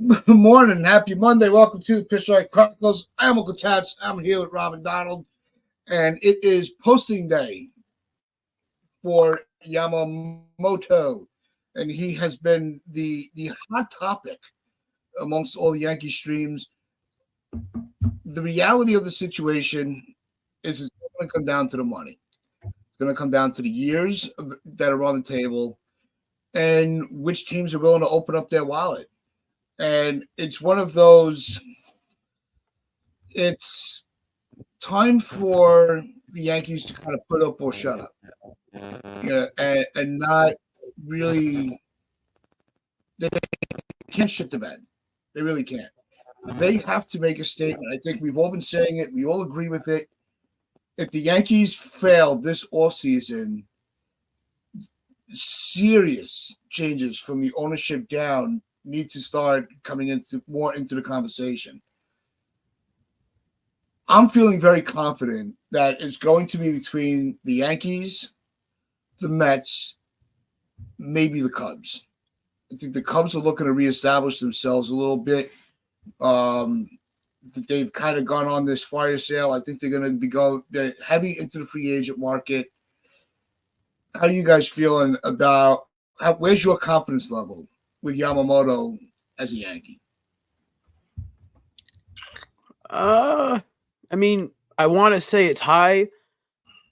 Good morning, happy Monday. Welcome to the Pitch Right Chronicles. I'm Uncle Tats. I'm here with Robin Donald, and it is posting day for Yamamoto, and he has been the hot topic amongst all the Yankee streams. The reality of the situation is it's going to come down to the money. It's going to come down to the years that are on the table and which teams are willing to open up their wallet. And it's one of those. It's time for the Yankees to kind of put up or shut up, and not really. They can't shit the bed. They really can't. They have to make a statement. I think we've all been saying it. We all agree with it. If the Yankees fail this offseason, serious changes from the ownership down need to start coming into the conversation. I'm feeling very confident that it's going to be between the Yankees, the Mets, maybe the Cubs. I think the Cubs are looking to reestablish themselves a little bit. They've kind of gone on this fire sale. I think they're going to be going heavy into the free agent market. How are you guys feeling about where's your confidence level with Yamamoto as a Yankee? I mean, I want to say it's high,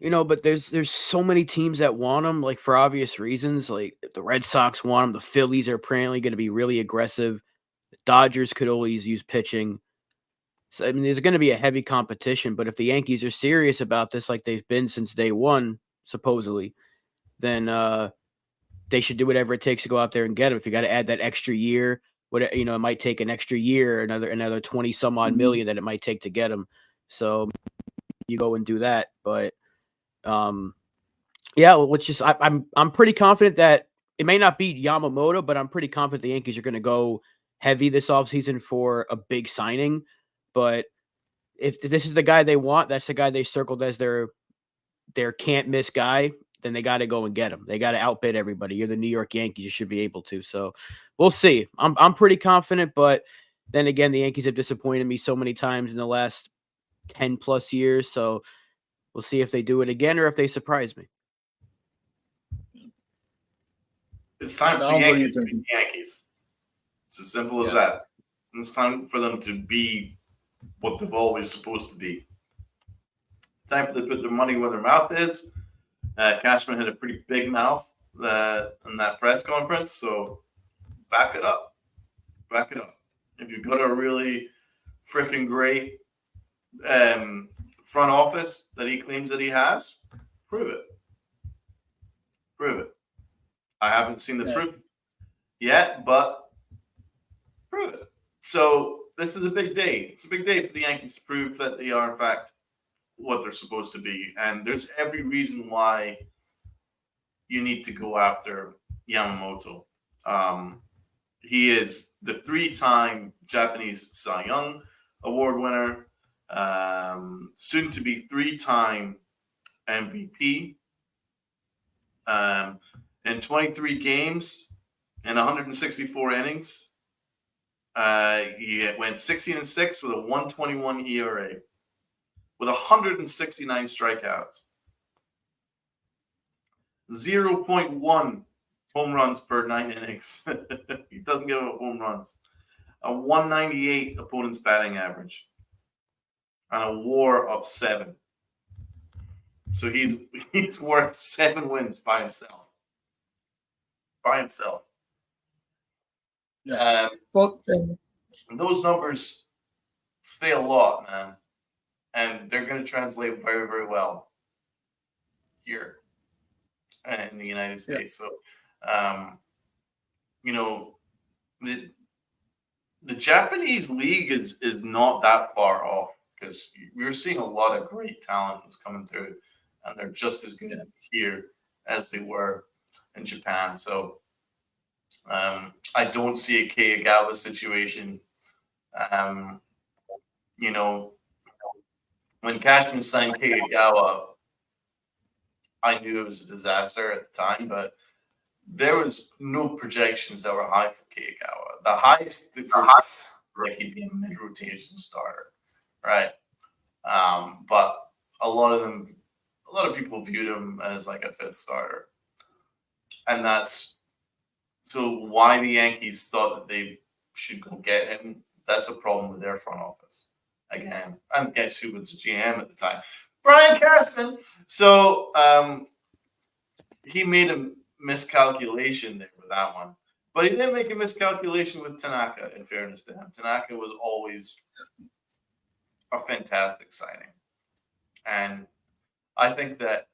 but there's so many teams that want him, like for obvious reasons. Like the Red Sox want him, the Phillies are apparently going to be really aggressive. The Dodgers could always use pitching. So I mean, there's going to be a heavy competition. But if the Yankees are serious about this, like they've been since day one, supposedly, then they should do whatever it takes to go out there and get him. If you got to add that extra year, it might take an extra year, another 20 some odd million that it might take to get him. So you go and do that. But yeah, well, I'm pretty confident that it may not be Yamamoto, but I'm pretty confident the Yankees are going to go heavy this offseason for a big signing. But if this is the guy they want, that's the guy they circled as their can't miss guy, then they got to go and get him. They got to outbid everybody. You're the New York Yankees. You should be able to. So we'll see. I'm pretty confident, but then again, the Yankees have disappointed me so many times in the last 10 plus years. So we'll see if they do it again or if they surprise me. It's time for the Yankees to be the Yankees. It's as simple as that. It's time for them to be what they've always supposed to be. Time for them to put their money where their mouth is. Cashman had a pretty big mouth in that press conference, so back it up. Back it up. If you've got a really freaking great front office that he claims that he has, prove it. Prove it. I haven't seen the proof yet, but prove it. So this is a big day. It's a big day for the Yankees to prove that they are, in fact, what they're supposed to be. And there's every reason why you need to go after Yamamoto. He is the 3-time Japanese Cy Young Award winner, soon to be 3-time MVP. In 23 games and 164 innings, he went 16-6 with a 1.21 ERA, with 169 strikeouts, 0.1 home runs per 9 innings. He doesn't give up home runs. A 198 opponent's batting average, and a WAR of 7. So he's worth 7 wins by himself. Yeah. Those numbers say a lot, man. And they're going to translate very, very well here in the United States. So, the Japanese league is not that far off, because we're seeing a lot of great talent that's coming through, and they're just as good here as they were in Japan. So I don't see a Keiagawa situation. When Cashman signed Keiagawa, I knew it was a disaster at the time, but there was no projections that were high for Kiyagawa. The highest for like he'd be a mid-rotation starter, right? But a lot of people viewed him as like a fifth starter, and that's so why the Yankees thought that they should go get him. That's a problem with their front office. Again, and guess who was the GM at the time? Brian Cashman. So he made a miscalculation there with that one. But he didn't make a miscalculation with Tanaka, in fairness to him. Tanaka was always a fantastic signing. And I think that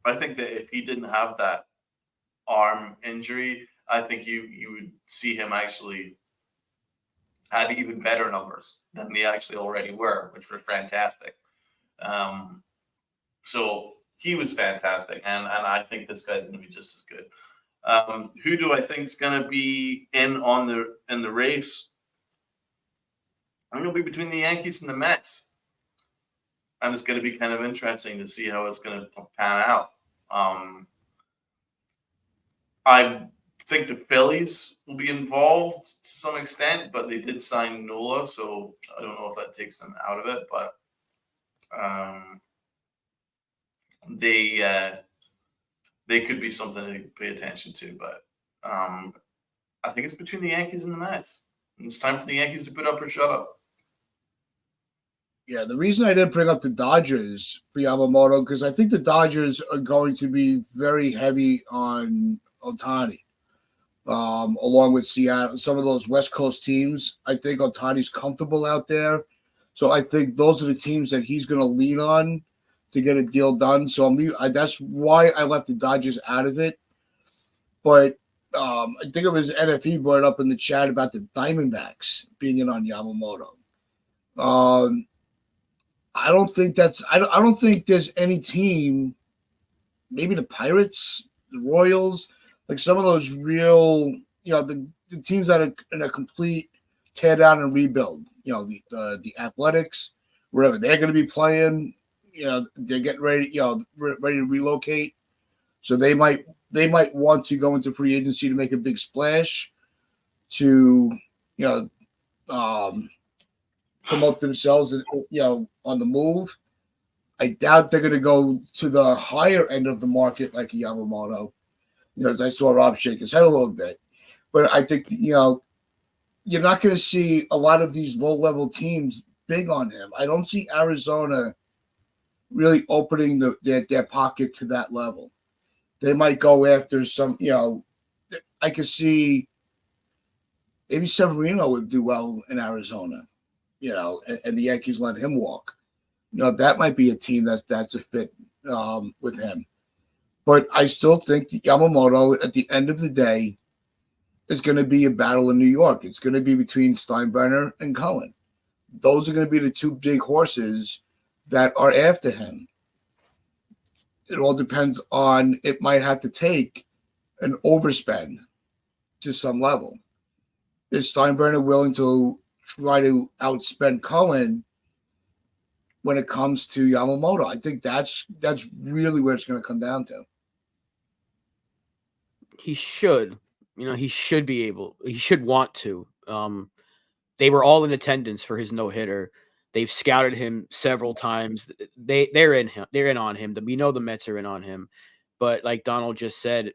if he didn't have that arm injury, I think you would see him actually have even better numbers than they actually already were, which were fantastic. So he was fantastic, and I think this guy's going to be just as good. Who do I think is going to be in the race? I'm going to be between the Yankees and the Mets, and it's going to be kind of interesting to see how it's going to pan out. I think the Phillies will be involved to some extent, but they did sign Nola, so I don't know if that takes them out of it. But they could be something to pay attention to. But I think it's between the Yankees and the Mets. And it's time for the Yankees to put up or shut up. Yeah, the reason I didn't bring up the Dodgers for Yamamoto, because I think the Dodgers are going to be very heavy on Ohtani, along with Seattle, some of those West Coast teams. I think Ohtani's comfortable out there. So I think those are the teams that he's going to lean on to get a deal done. So that's why I left the Dodgers out of it. But I think it was NFE brought up in the chat about the Diamondbacks being in on Yamamoto. I don't think there's any team, maybe the Pirates, the Royals, like some of those real, the teams that are in a complete tear down and rebuild, the Athletics, wherever they're going to be playing, they're getting ready, ready to relocate. So they might want to go into free agency to make a big splash to, promote themselves, on the move. I doubt they're going to go to the higher end of the market like Yamamoto. As I saw Rob shake his head a little bit, but I think you're not going to see a lot of these low-level teams big on him. I don't see Arizona really opening their pocket to that level. They might go after some. I could see maybe Severino would do well in Arizona. And the Yankees let him walk. That might be a team that's a fit with him. But I still think Yamamoto, at the end of the day, is going to be a battle in New York. It's going to be between Steinbrenner and Cohen. Those are going to be the two big horses that are after him. It all depends on, it might have to take an overspend to some level. Is Steinbrenner willing to try to outspend Cohen when it comes to Yamamoto? I think that's really where it's going to come down to. He should, he should be able. He should want to. They were all in attendance for his no-hitter. They've scouted him several times. They're in him. They're in on him. We know the Mets are in on him. But like Donald just said,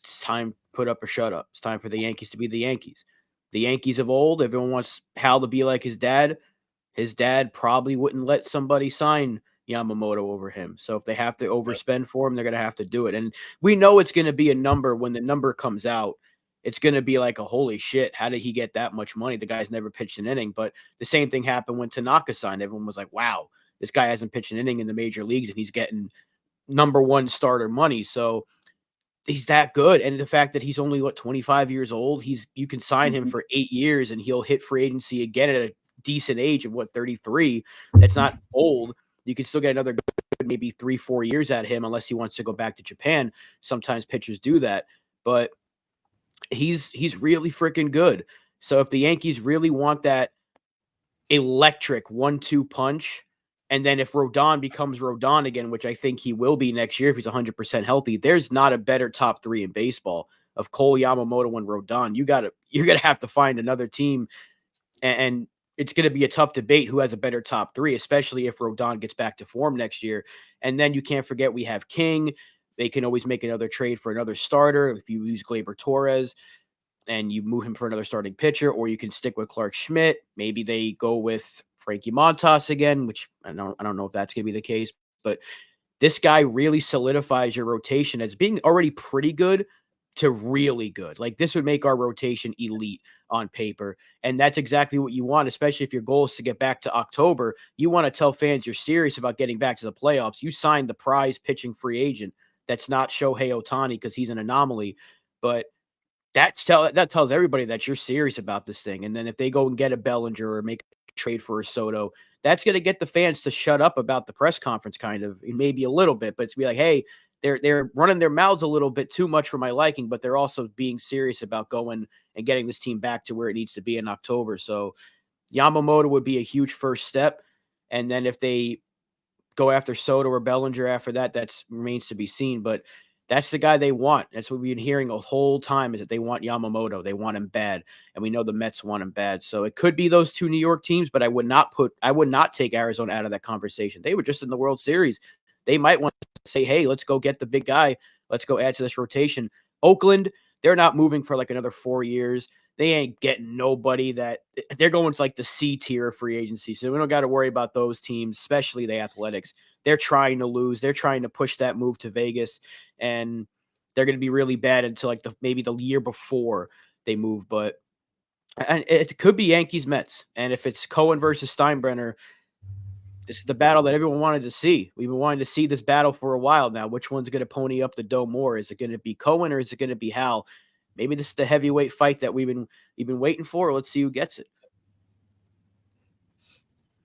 it's time to put up or shut up. It's time for the Yankees to be the Yankees. The Yankees of old, everyone wants Hal to be like his dad. His dad probably wouldn't let somebody sign Yamamoto over him. So if they have to overspend for him, they're going to have to do it. And we know it's going to be a number. When the number comes out, it's going to be like a holy shit. How did he get that much money? The guy's never pitched an inning. But the same thing happened when Tanaka signed. Everyone was like, wow, this guy hasn't pitched an inning in the major leagues and he's getting number one starter money. So he's that good. And the fact that he's only 25 years old, you can sign him for 8 years and he'll hit free agency again at a decent age of 33. That's not old. You can still get another good, maybe 3-4 years at him, unless he wants to go back to Japan. Sometimes pitchers do that, but he's really freaking good. So if the Yankees really want that electric 1-2 punch, And then if Rodon becomes Rodon again, which I think he will be next year if he's 100% healthy, there's not a better top three in baseball of Cole, Yamamoto, and Rodon. You're gonna have to find another team, and it's gonna be a tough debate who has a better top three, especially if Rodon gets back to form next year. And then you can't forget we have King. They can always make another trade for another starter if you use Gleyber Torres and you move him for another starting pitcher, or you can stick with Clark Schmidt. Maybe they go with Frankie Montas again, which I don't know if that's going to be the case, but this guy really solidifies your rotation as being already pretty good to really good. Like this would make our rotation elite on paper. And that's exactly what you want, especially if your goal is to get back to October. You want to tell fans you're serious about getting back to the playoffs. You signed the prize pitching free agent. That's not Shohei Ohtani because he's an anomaly, but that tells everybody that you're serious about this thing. And then if they go and get a Bellinger or make a trade for a Soto, that's going to get the fans to shut up about the press conference, kind of, maybe a little bit, but it's be like, hey, they're running their mouths a little bit too much for my liking, but they're also being serious about going and getting this team back to where it needs to be in October. So Yamamoto would be a huge first step. And then if they go after Soto or Bellinger after that, that remains to be seen. But that's the guy they want. That's what we've been hearing the whole time is that they want Yamamoto. They want him bad. And we know the Mets want him bad. So it could be those two New York teams, but I would not take Arizona out of that conversation. They were just in the World Series. They might want to say, hey, let's go get the big guy. Let's go add to this rotation. Oakland, they're not moving for like another 4 years. They ain't getting nobody that they're going to like the C tier of free agency. So we don't got to worry about those teams, especially the Athletics. They're trying to lose. They're trying to push that move to Vegas, and they're going to be really bad until like maybe the year before they move. But and it could be Yankees Mets, and if it's Cohen versus Steinbrenner, this is the battle that everyone wanted to see. We've been wanting to see this battle for a while now. Which one's going to pony up the dough more? Is it going to be Cohen or is it going to be Hal? Maybe this is the heavyweight fight that we've been waiting for. Let's see who gets it.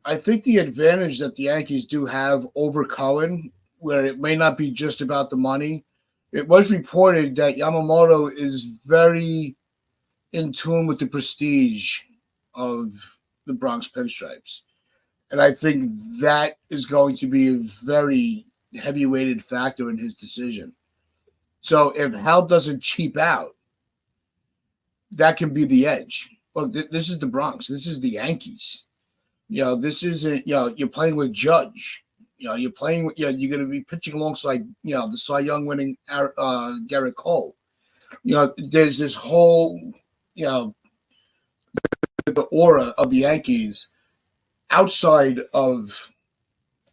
I think the advantage that the Yankees do have over Cohen, where it may not be just about the money, it was reported that Yamamoto is very in tune with the prestige of the Bronx Pinstripes. And I think that is going to be a very heavy-weighted factor in his decision. So if Hal doesn't cheap out, that can be the edge. Well, this is the Bronx. This is the Yankees. This isn't, you're playing with Judge. You're playing with, you're going to be pitching alongside, the Cy Young winning Garrett Cole. There's this whole, the aura of the Yankees outside of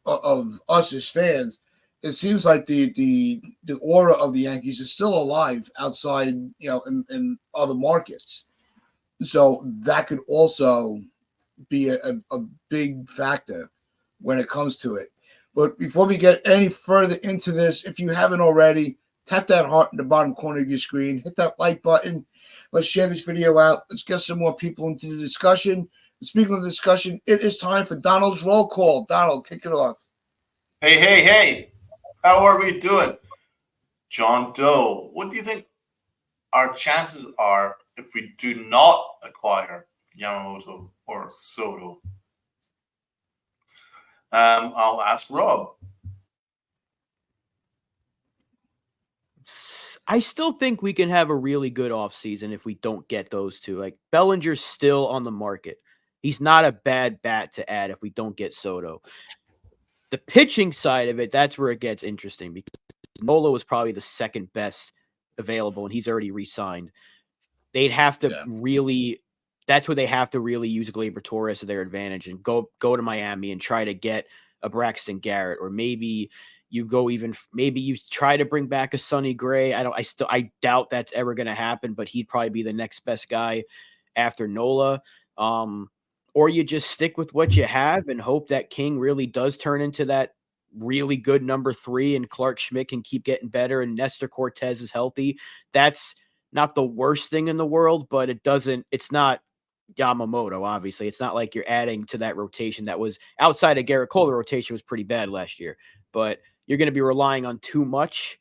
us as fans. It seems like the aura of the Yankees is still alive outside, in other markets. So that could also be a big factor when it comes to it. But before we get any further into this, if you haven't already, tap that heart in the bottom corner of your screen, hit that like button. Let's share this video out. Let's get some more people into the discussion. And speaking of the discussion, it is time for Donald's roll call. Donald, kick it off. Hey. How are we doing? John Doe, what do you think our chances are if we do not acquire Yamamoto or Soto? I'll ask Rob. I still think we can have a really good offseason if we don't get those two. Like Bellinger's still on the market. He's not a bad bat to add if we don't get Soto. The pitching side of it, that's where it gets interesting because Nola was probably the second best available and he's already re-signed. They'd have to really, that's where they have to really use Gleyber Torres to their advantage and go to Miami and try to get a Braxton Garrett, or maybe you try to bring back a Sonny Gray. I doubt that's ever going to happen, but he'd probably be the next best guy after Nola. Or you just stick with what you have and hope that King really does turn into that really good number 3 and Clark Schmidt can keep getting better and Nestor Cortez is healthy. That's not the worst thing in the world, but it's not Yamamoto, obviously. It's not like you're adding to that rotation that was outside of Garrett Cole. The rotation was pretty bad last year, but you're going to be relying on too much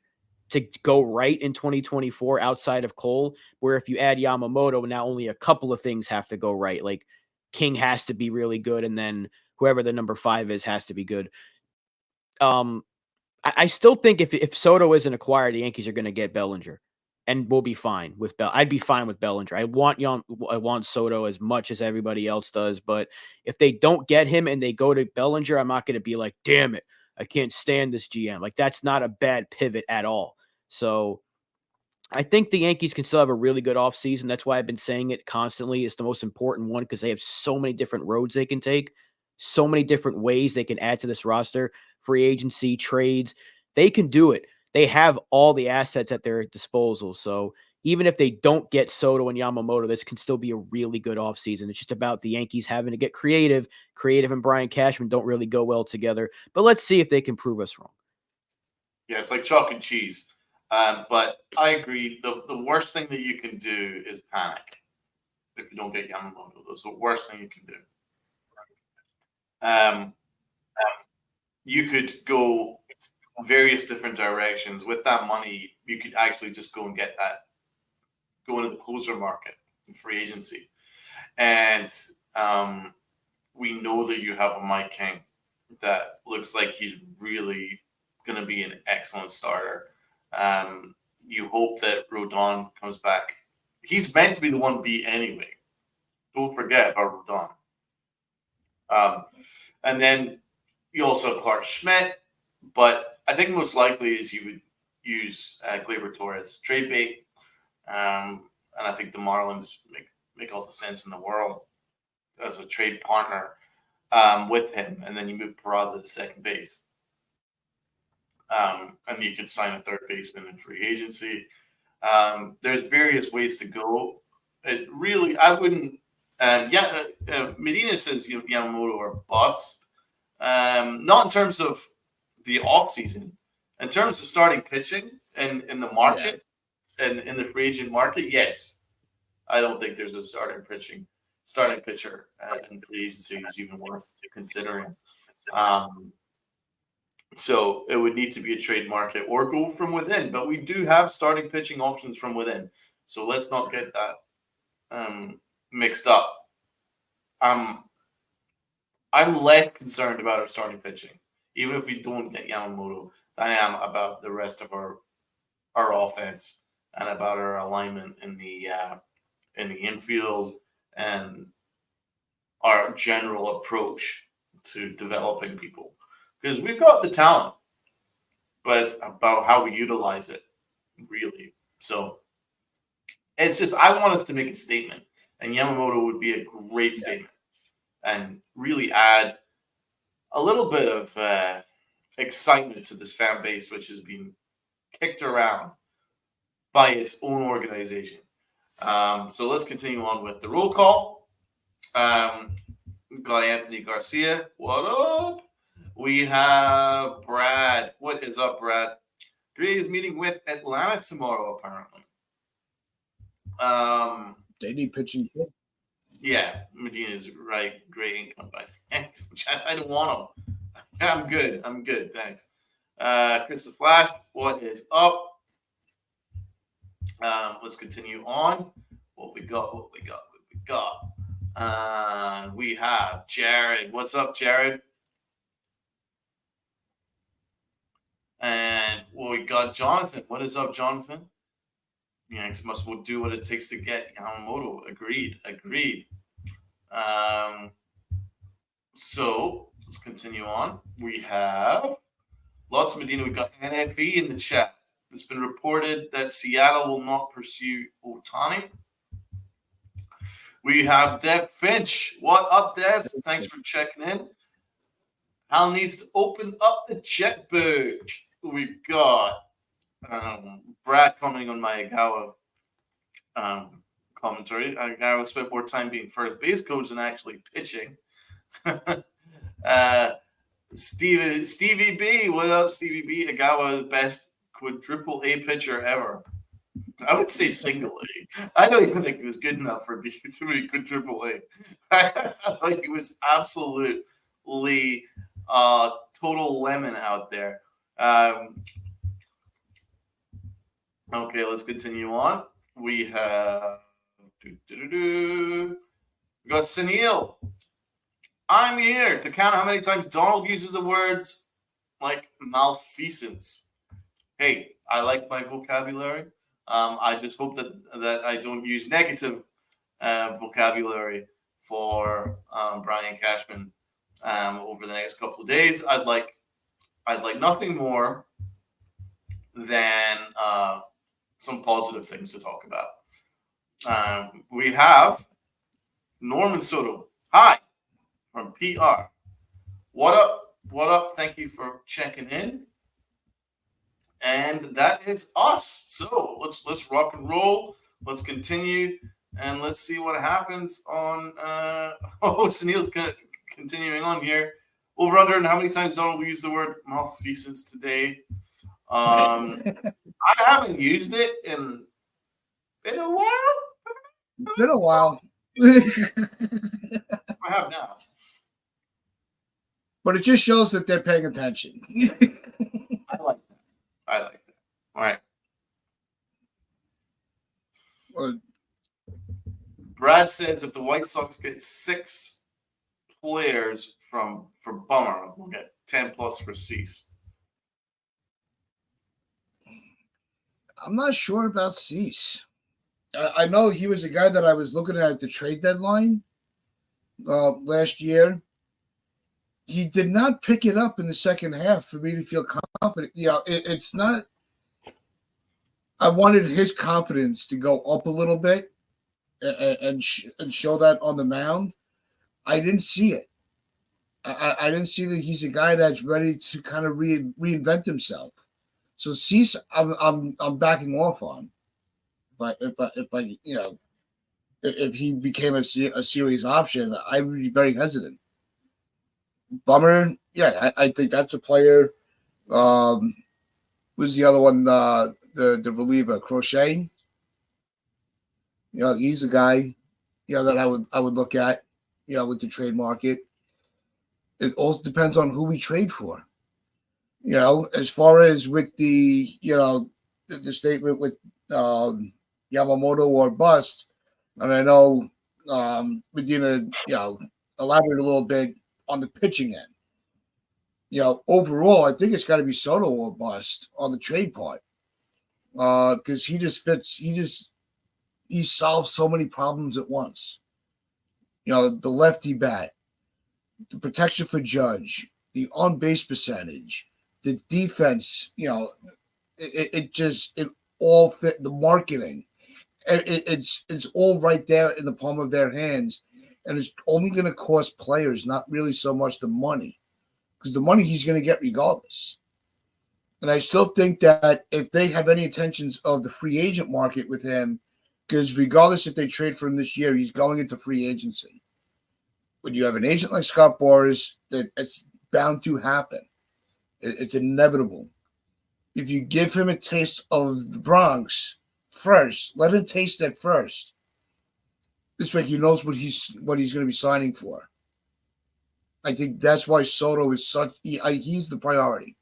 to go right in 2024 outside of Cole, where if you add Yamamoto, now only a couple of things have to go right. Like King has to be really good, and then whoever the number 5 is has to be good. I still think if Soto isn't acquired, the Yankees are going to get Bellinger, and we'll be fine with Bell. I'd be fine with Bellinger. I want Soto as much as everybody else does, but if they don't get him and they go to Bellinger, I'm not going to be like, damn it, I can't stand this GM. Like, that's not a bad pivot at all. So I think the Yankees can still have a really good offseason. That's why I've been saying it constantly. It's the most important one because they have so many different roads they can take, so many different ways they can add to this roster, free agency, trades. They can do it. They have all the assets at their disposal. So even if they don't get Soto and Yamamoto, this can still be a really good offseason. It's just about the Yankees having to get creative. Creative and Brian Cashman don't really go well together. But let's see if they can prove us wrong. Yeah, it's like chalk and cheese. But I agree. The worst thing that you can do is panic if you don't get Yamamoto. That's the worst thing you can do. You could go various different directions. With that money, you could actually just go and get that, go into the closer market in free agency. And we know that you have a Mike King that looks like he's really going to be an excellent starter. You hope that Rodon comes back. He's meant to be the 1B anyway. Don't forget about Rodon. And then you also have Clark Schmidt, but I think most likely is you would use Gleyber Torres trade bait, and I think the Marlins make all the sense in the world as a trade partner with him, and then you move Peraza to second base. And you could sign a third baseman in free agency. There's various ways to go. It really, I wouldn't. Medina says Yamamoto or bust. Not in terms of the offseason. In terms of starting pitching and in the market and in the free agent market, yes. I don't think there's a starting pitcher in free agency is even worth considering. So it would need to be a trade market or go from within. But we do have starting pitching options from within. So let's not get that mixed up. I'm less concerned about our starting pitching, even if we don't get Yamamoto, than I am about the rest of our offense and about our alignment in the infield and our general approach to developing people. Because we've got the talent, but it's about how we utilize it, really. So it's just, I want us to make a statement, and Yamamoto would be a great statement and really add a little bit of excitement to this fan base, which has been kicked around by its own organization. So let's continue on with the roll call. We've got Anthony Garcia. What up? We have Brad. What is up, Brad? Gray is meeting with Atlanta tomorrow, apparently. They need pitching. Yeah, Medina's right. Great income, but thanks. I don't want them. I'm good. Thanks. Chris the Flash, what is up? Let's continue on. What we got. We have Jared. What's up, Jared? And we got Jonathan. What is up, Jonathan? Yanks must do what it takes to get Yamamoto. Agreed. So let's continue on. We have lots of Medina. We got NFE in the chat. It's been reported that Seattle will not pursue Ohtani. We have Dev Finch. What up, Dev? Thanks for checking in. Hal needs to open up the checkbook. We've got Brad commenting on my Agawa commentary. Agawa spent more time being first base coach than actually pitching. Stevie B. What up, Stevie B? Agawa, the best quadruple A pitcher ever. I would say single A. I don't even think he was good enough to be quadruple A. Like, he was absolutely total lemon out there. Okay, let's continue on. We have we got Sunil. I'm here to count how many times Donald uses the words like malfeasance. Hey, I like my vocabulary. I just hope that I don't use negative vocabulary for Brian Cashman over the next couple of days. I'd like nothing more than some positive things to talk about. We have Norman Soto. Hi, from PR. What up? What up? Thank you for checking in. And that is us. So let's rock and roll. Let's continue, and let's see what happens on. Sunil's continuing on here. Over under, and how many times Donald will use the word malfeasance today? I haven't used it in a while. It's been a while. I have now. But it just shows that they're paying attention. I like that. All right. Brad says if the White Sox get 6 players for Bummer, we'll get 10 plus for Cease. I'm not sure about Cease. I know he was a guy that I was looking at the trade deadline last year. He did not pick it up in the second half for me to feel confident. It's not. I wanted his confidence to go up a little bit and show that on the mound. I didn't see it. I didn't see that he's a guy that's ready to kind of reinvent himself. So Cease, I'm backing off on. If he became a serious option, I would be very hesitant. Bummer, yeah, I think that's a player. Who's the other one? The reliever, Crochet. He's a guy, that I would look at, with the trade market. It also depends on who we trade for. As far as with the the statement with Yamamoto or bust, and I know Medina, elaborate a little bit on the pitching end. Overall, I think it's got to be Soto or bust on the trade part, because he just fits. He solves so many problems at once. The lefty bat, the protection for Judge, the on base percentage, the defense. It all fit. The marketing, it's all right there in the palm of their hands. And it's only going to cost players, not really so much the money, because the money he's going to get regardless. And I still think that if they have any intentions of the free agent market with him, because regardless if they trade for him this year, he's going into free agency. When you have an agent like Scott Boras, it's bound to happen. It's inevitable. If you give him a taste of the Bronx first, let him taste that first. This way he knows what he's going to be signing for. I think that's why Soto is he's the priority.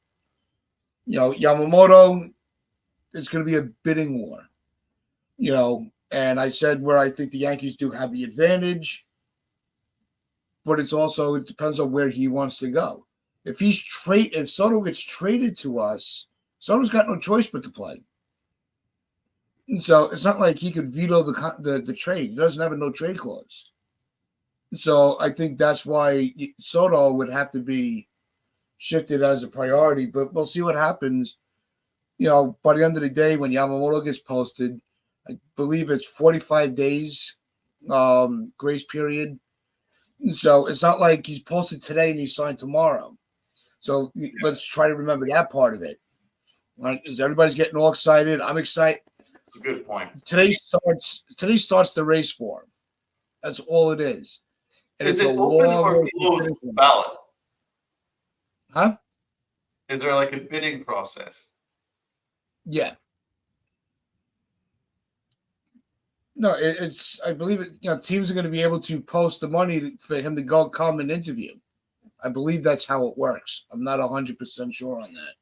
Yamamoto, it's going to be a bidding war. And I said where I think the Yankees do have the advantage, but it depends on where he wants to go. If Soto gets traded to us, Soto's got no choice but to play. And so it's not like he could veto the trade. He doesn't have a no trade clause. So I think that's why Soto would have to be shifted as a priority. But we'll see what happens. By the end of the day, when Yamamoto gets posted, I believe it's 45 days grace period. And so it's not like he's posted today and he's signed tomorrow. So let's try to remember that part of it. Right? Because everybody's getting all excited. I'm excited. That's a good point. Today starts the race for him. That's all it is. And is it's it a open long or closed ballot? Huh? Is there like a bidding process? Yeah. No, it's. I believe it. Teams are going to be able to post the money for him to come and interview. I believe that's how it works. I'm not 100% sure on that,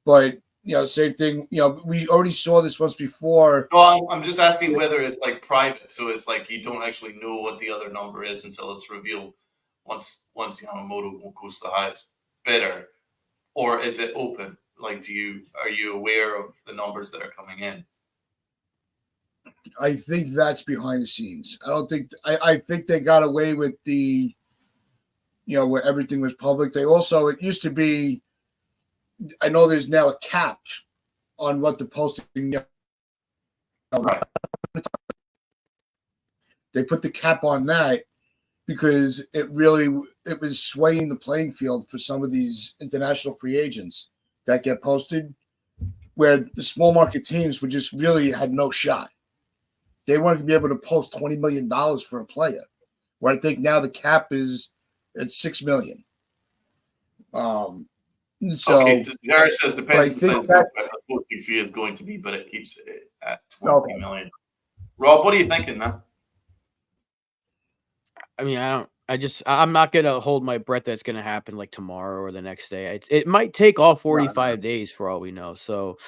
but same thing. We already saw this once before. No, I'm just asking whether it's like private, so it's like you don't actually know what the other number is until it's revealed once Yamamoto goes to the highest bidder, or is it open? Like, are you aware of the numbers that are coming in? I think that's behind the scenes. I don't think I think they got away with the, where everything was public. They also, it used to be, I know there's now a cap on what the posting. Right. They put the cap on that because it was swaying the playing field for some of these international free agents that get posted, where the small market teams would just really had no shot. They wanted to be able to post $20 million for a player, where I think now the cap is at $6 million. So, okay, Jared says depends on the size that the posting fee is going to be, but it keeps it at 20 million. Rob, what are you thinking, man? I mean, I'm not going to hold my breath that's going to happen like tomorrow or the next day. It might take all 45 days for all we know. So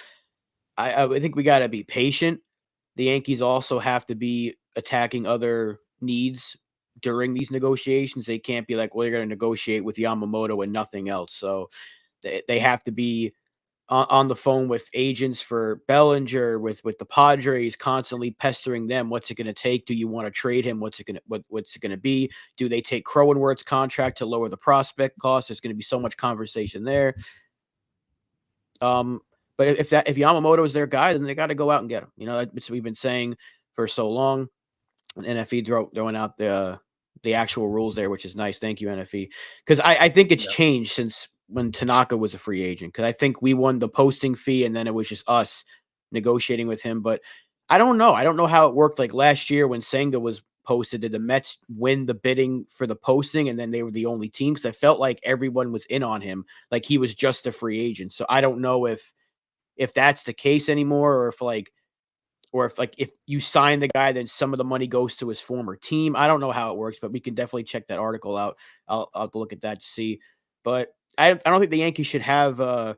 I think we got to be patient. The Yankees also have to be attacking other needs during these negotiations. They can't be like, well, you're going to negotiate with Yamamoto and nothing else. So they have to be on the phone with agents for Bellinger, with the Padres, constantly pestering them. What's it going to take? Do you want to trade him? What's it going to be? Do they take Cronenworth's contract to lower the prospect cost? There's going to be so much conversation there. But if Yamamoto is their guy, then they got to go out and get him. That's what we've been saying for so long. And NFE throwing out the actual rules there, which is nice. Thank you, NFE. Because I think it's changed since when Tanaka was a free agent, because I think we won the posting fee and then it was just us negotiating with him. But I don't know. I don't know how it worked. Like last year when Senga was posted, did the Mets win the bidding for the posting and then they were the only team? Because I felt like everyone was in on him, like he was just a free agent. So I don't know if that's the case anymore, or if you sign the guy, then some of the money goes to his former team. I don't know how it works, but we can definitely check that article out. I'll have to look at that to see. But I don't think the Yankees should have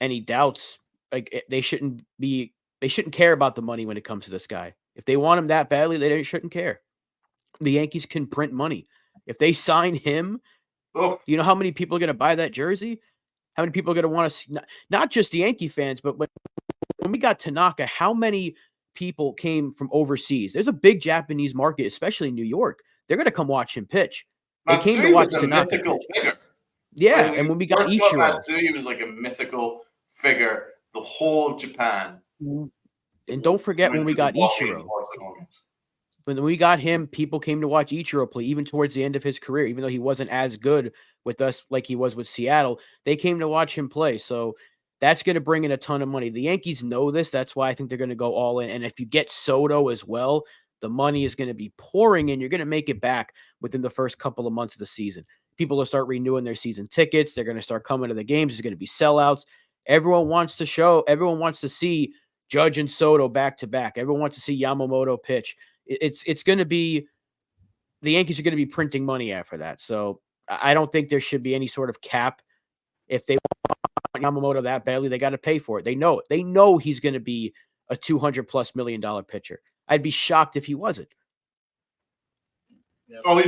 any doubts. Like they shouldn't care about the money when it comes to this guy. If they want him that badly, they shouldn't care. The Yankees can print money. If they sign him, you know how many people are going to buy that jersey? How many people are going to want to see, not just the Yankee fans, but when we got Tanaka, how many people came from overseas? There's a big Japanese market, especially in New York. They're going to come watch him pitch. They came to watch Tanaka mythical figure. Yeah, and when we got Ichiro, Matsui was like a mythical figure. The whole of Japan. And don't forget when we got Ichiro. When we got him, people came to watch Ichiro play, even towards the end of his career, even though he wasn't as good with us like he was with Seattle. They came to watch him play. So that's going to bring in a ton of money. The Yankees know this. That's why I think they're going to go all in. And if you get Soto as well, the money is going to be pouring in. You're going to make it back within the first couple of months of the season. People will start renewing their season tickets. They're going to start coming to the games. There's going to be sellouts. Everyone wants to see Judge and Soto back to back. Everyone wants to see Yamamoto pitch. It's going to be, the Yankees are going to be printing money after that. So I don't think there should be any sort of cap. If they want Yamamoto that badly, they got to pay for it. They know it. They know he's going to be a $200+ million pitcher. I'd be shocked if he wasn't. Oh, we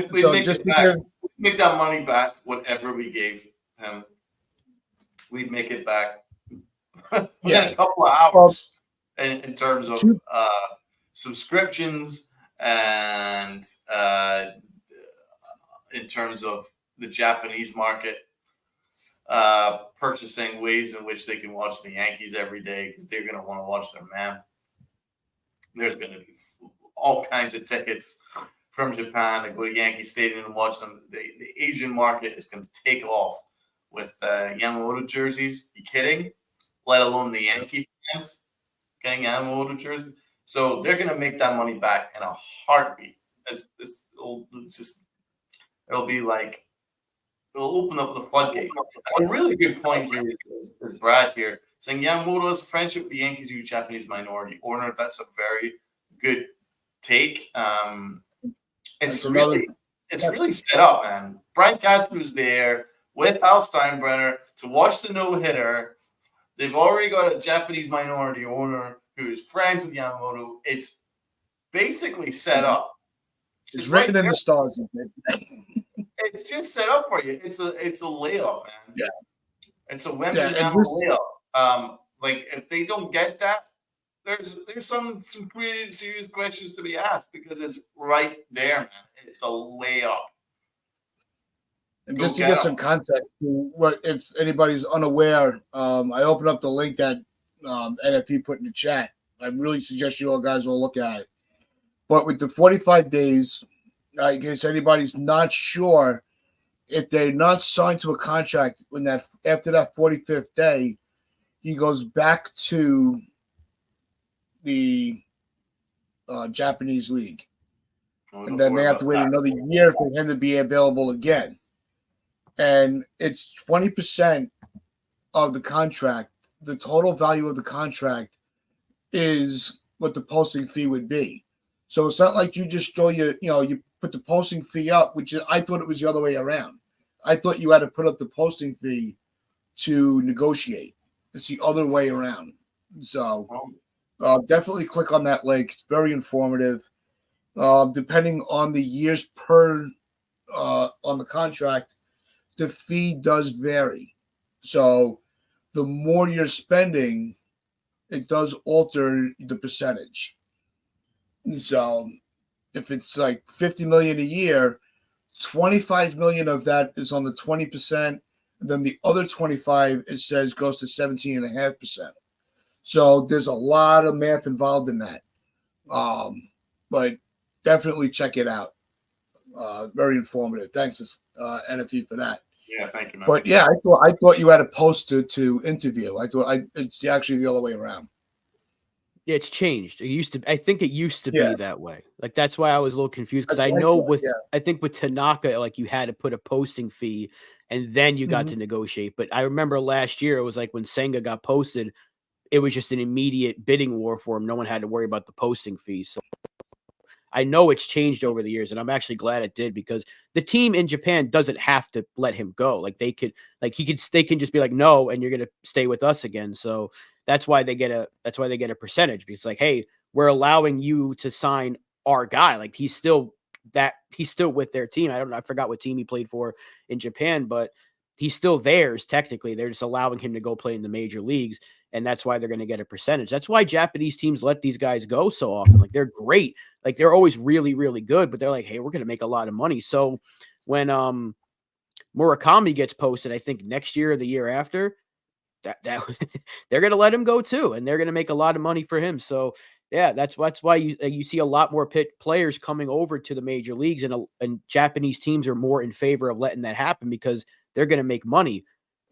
make that money back, whatever we gave him. We'd make it back within a couple of hours in terms of subscriptions and in terms of the Japanese market, purchasing ways in which they can watch the Yankees every day because they're going to want to watch their man. There's going to be all kinds of tickets from Japan to go to Yankee Stadium and watch them. The Asian market is going to take off with Yamamoto jerseys. You kidding? Let alone the Yankee fans getting Yamamoto jerseys. So they're going to make that money back in a heartbeat. It'll be like, it'll open up the floodgate. A really good point here is Brad here saying Yamamoto has a friendship with the Yankees or Japanese minority owner. That's a very good take. It's really set up, man. Brian Cashman's there with Al Steinbrenner to watch the no-hitter. They've already got a Japanese minority owner who is friends with Yamamoto. It's basically set up. It's written in the stars. it's just set up for you. It's a layup, man. Yeah. It's a Wemby Yeah, and layup. Like if they don't get that, there's some pretty serious questions to be asked because it's right there, man. It's a layup. And Go just to get get 'em. some context, what if anybody's unaware, I opened up the link that NFE put in the chat. I really suggest you all guys all look at it. But with the 45 days, in case anybody's not sure, if they're not signed to a contract when that after that 45th day, he goes back to the Japanese league, and then they have to wait another year for him to be available again. And it's 20% of the contract. The total value of the contract is what the posting fee would be. So it's not like you just throw you put the posting fee up, which I thought it was the other way around. I thought you had to put up the posting fee to negotiate. It's the other way around. So definitely click on that link. It's very informative. Depending on the years per on the contract, the fee does vary. So the more you're spending, it does alter the percentage. So if it's like 50 million a year, 25 million of that is on the 20%. And then the other 25, it says, goes to 17.5%. So there's a lot of math involved in that. But definitely check it out. Very informative. Thanks, NFE, for that. Yeah, thank you, man. But yeah, I thought you had a poster to interview. It's actually the other way around. Yeah, it's changed. I think it used to be that way. Like that's why I was a little confused because I think with Tanaka, like you had to put a posting fee and then you got to negotiate. But I remember last year it was like when Senga got posted, it was just an immediate bidding war for him. No one had to worry about the posting fee. So I know it's changed over the years, and I'm actually glad it did because the team in Japan doesn't have to let him go. Like they can just be like, no, and you're gonna stay with us again. So that's why they get a percentage because like, hey, we're allowing you to sign our guy. Like he's still with their team. I forgot what team he played for in Japan, but he's still theirs technically. They're just allowing him to go play in the major leagues. And that's why they're going to get a percentage. That's why Japanese teams let these guys go so often. Like they're great. Like they're always really, really good, but they're like, hey, we're going to make a lot of money. So when Murakami gets posted, I think next year or the year after, that they're going to let him go too, and they're going to make a lot of money for him. So yeah, that's why you see a lot more players coming over to the major leagues, and Japanese teams are more in favor of letting that happen because they're going to make money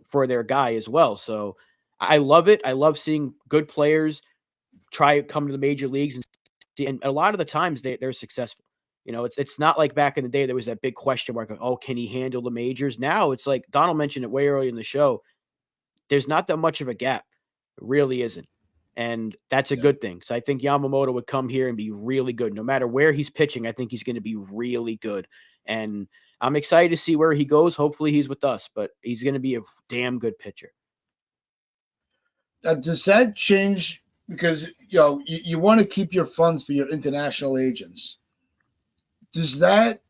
for their guy as well. So I love it. I love seeing good players come to the major leagues and a lot of the times they're successful. You know, it's not like back in the day there was that big question mark of, oh, can he handle the majors? Now it's like Donald mentioned it way early in the show. There's not that much of a gap. It really isn't. And that's a good thing. So I think Yamamoto would come here and be really good. No matter where he's pitching, I think he's going to be really good. And I'm excited to see where he goes. Hopefully he's with us, but he's going to be a damn good pitcher. Does that change? Because you want to keep your funds for your international agents. Does that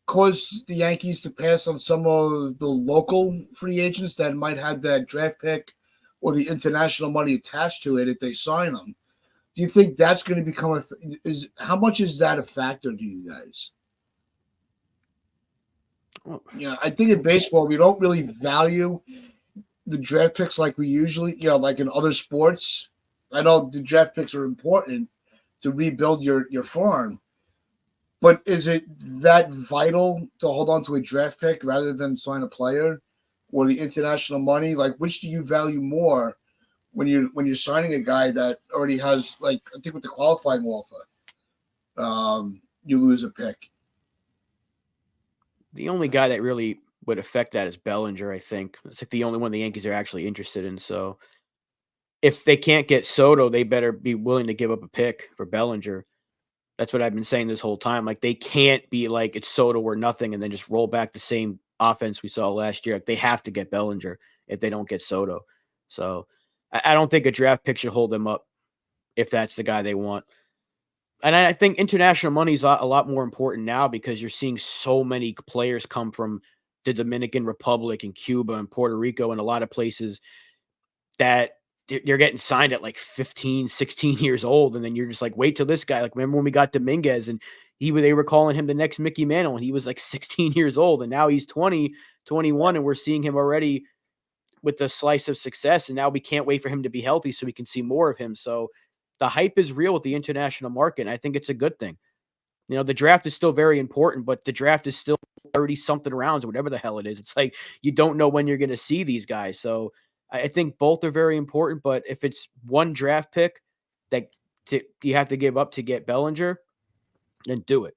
cause the Yankees to pass on some of the local free agents that might have that draft pick or the international money attached to it if they sign them? Do you think that's going to become how much is that a factor to you guys? Yeah, I think in baseball we don't really value the draft picks like we usually, like in other sports. I know the draft picks are important to rebuild your farm, but is it that vital to hold on to a draft pick rather than sign a player or the international money? Like, which do you value more when you're signing a guy that already has, like, I think with the qualifying offer, you lose a pick. The only guy that really would affect that is Bellinger, I think. It's like the only one the Yankees are actually interested in. So if they can't get Soto, they better be willing to give up a pick for Bellinger. That's what I've been saying this whole time. Like they can't be like it's Soto or nothing and then just roll back the same offense we saw last year. Like they have to get Bellinger if they don't get Soto. So I don't think a draft pick should hold them up if that's the guy they want. And I think international money is a lot more important now because you're seeing so many players come from the Dominican Republic and Cuba and Puerto Rico and a lot of places that you're getting signed at like 15, 16 years old. And then you're just like, wait till this guy. Like, remember when we got Dominguez and they were calling him the next Mickey Mantle and he was like 16 years old. And now he's 20, 21, and we're seeing him already with the slice of success. And now we can't wait for him to be healthy so we can see more of him. So the hype is real with the international market. And I think it's a good thing. You know, the draft is still very important, but the draft is still 30 something rounds, whatever the hell it is. It's like, you don't know when you're going to see these guys. So I think both are very important, but if it's one draft pick that you have to give up to get Bellinger, then do it.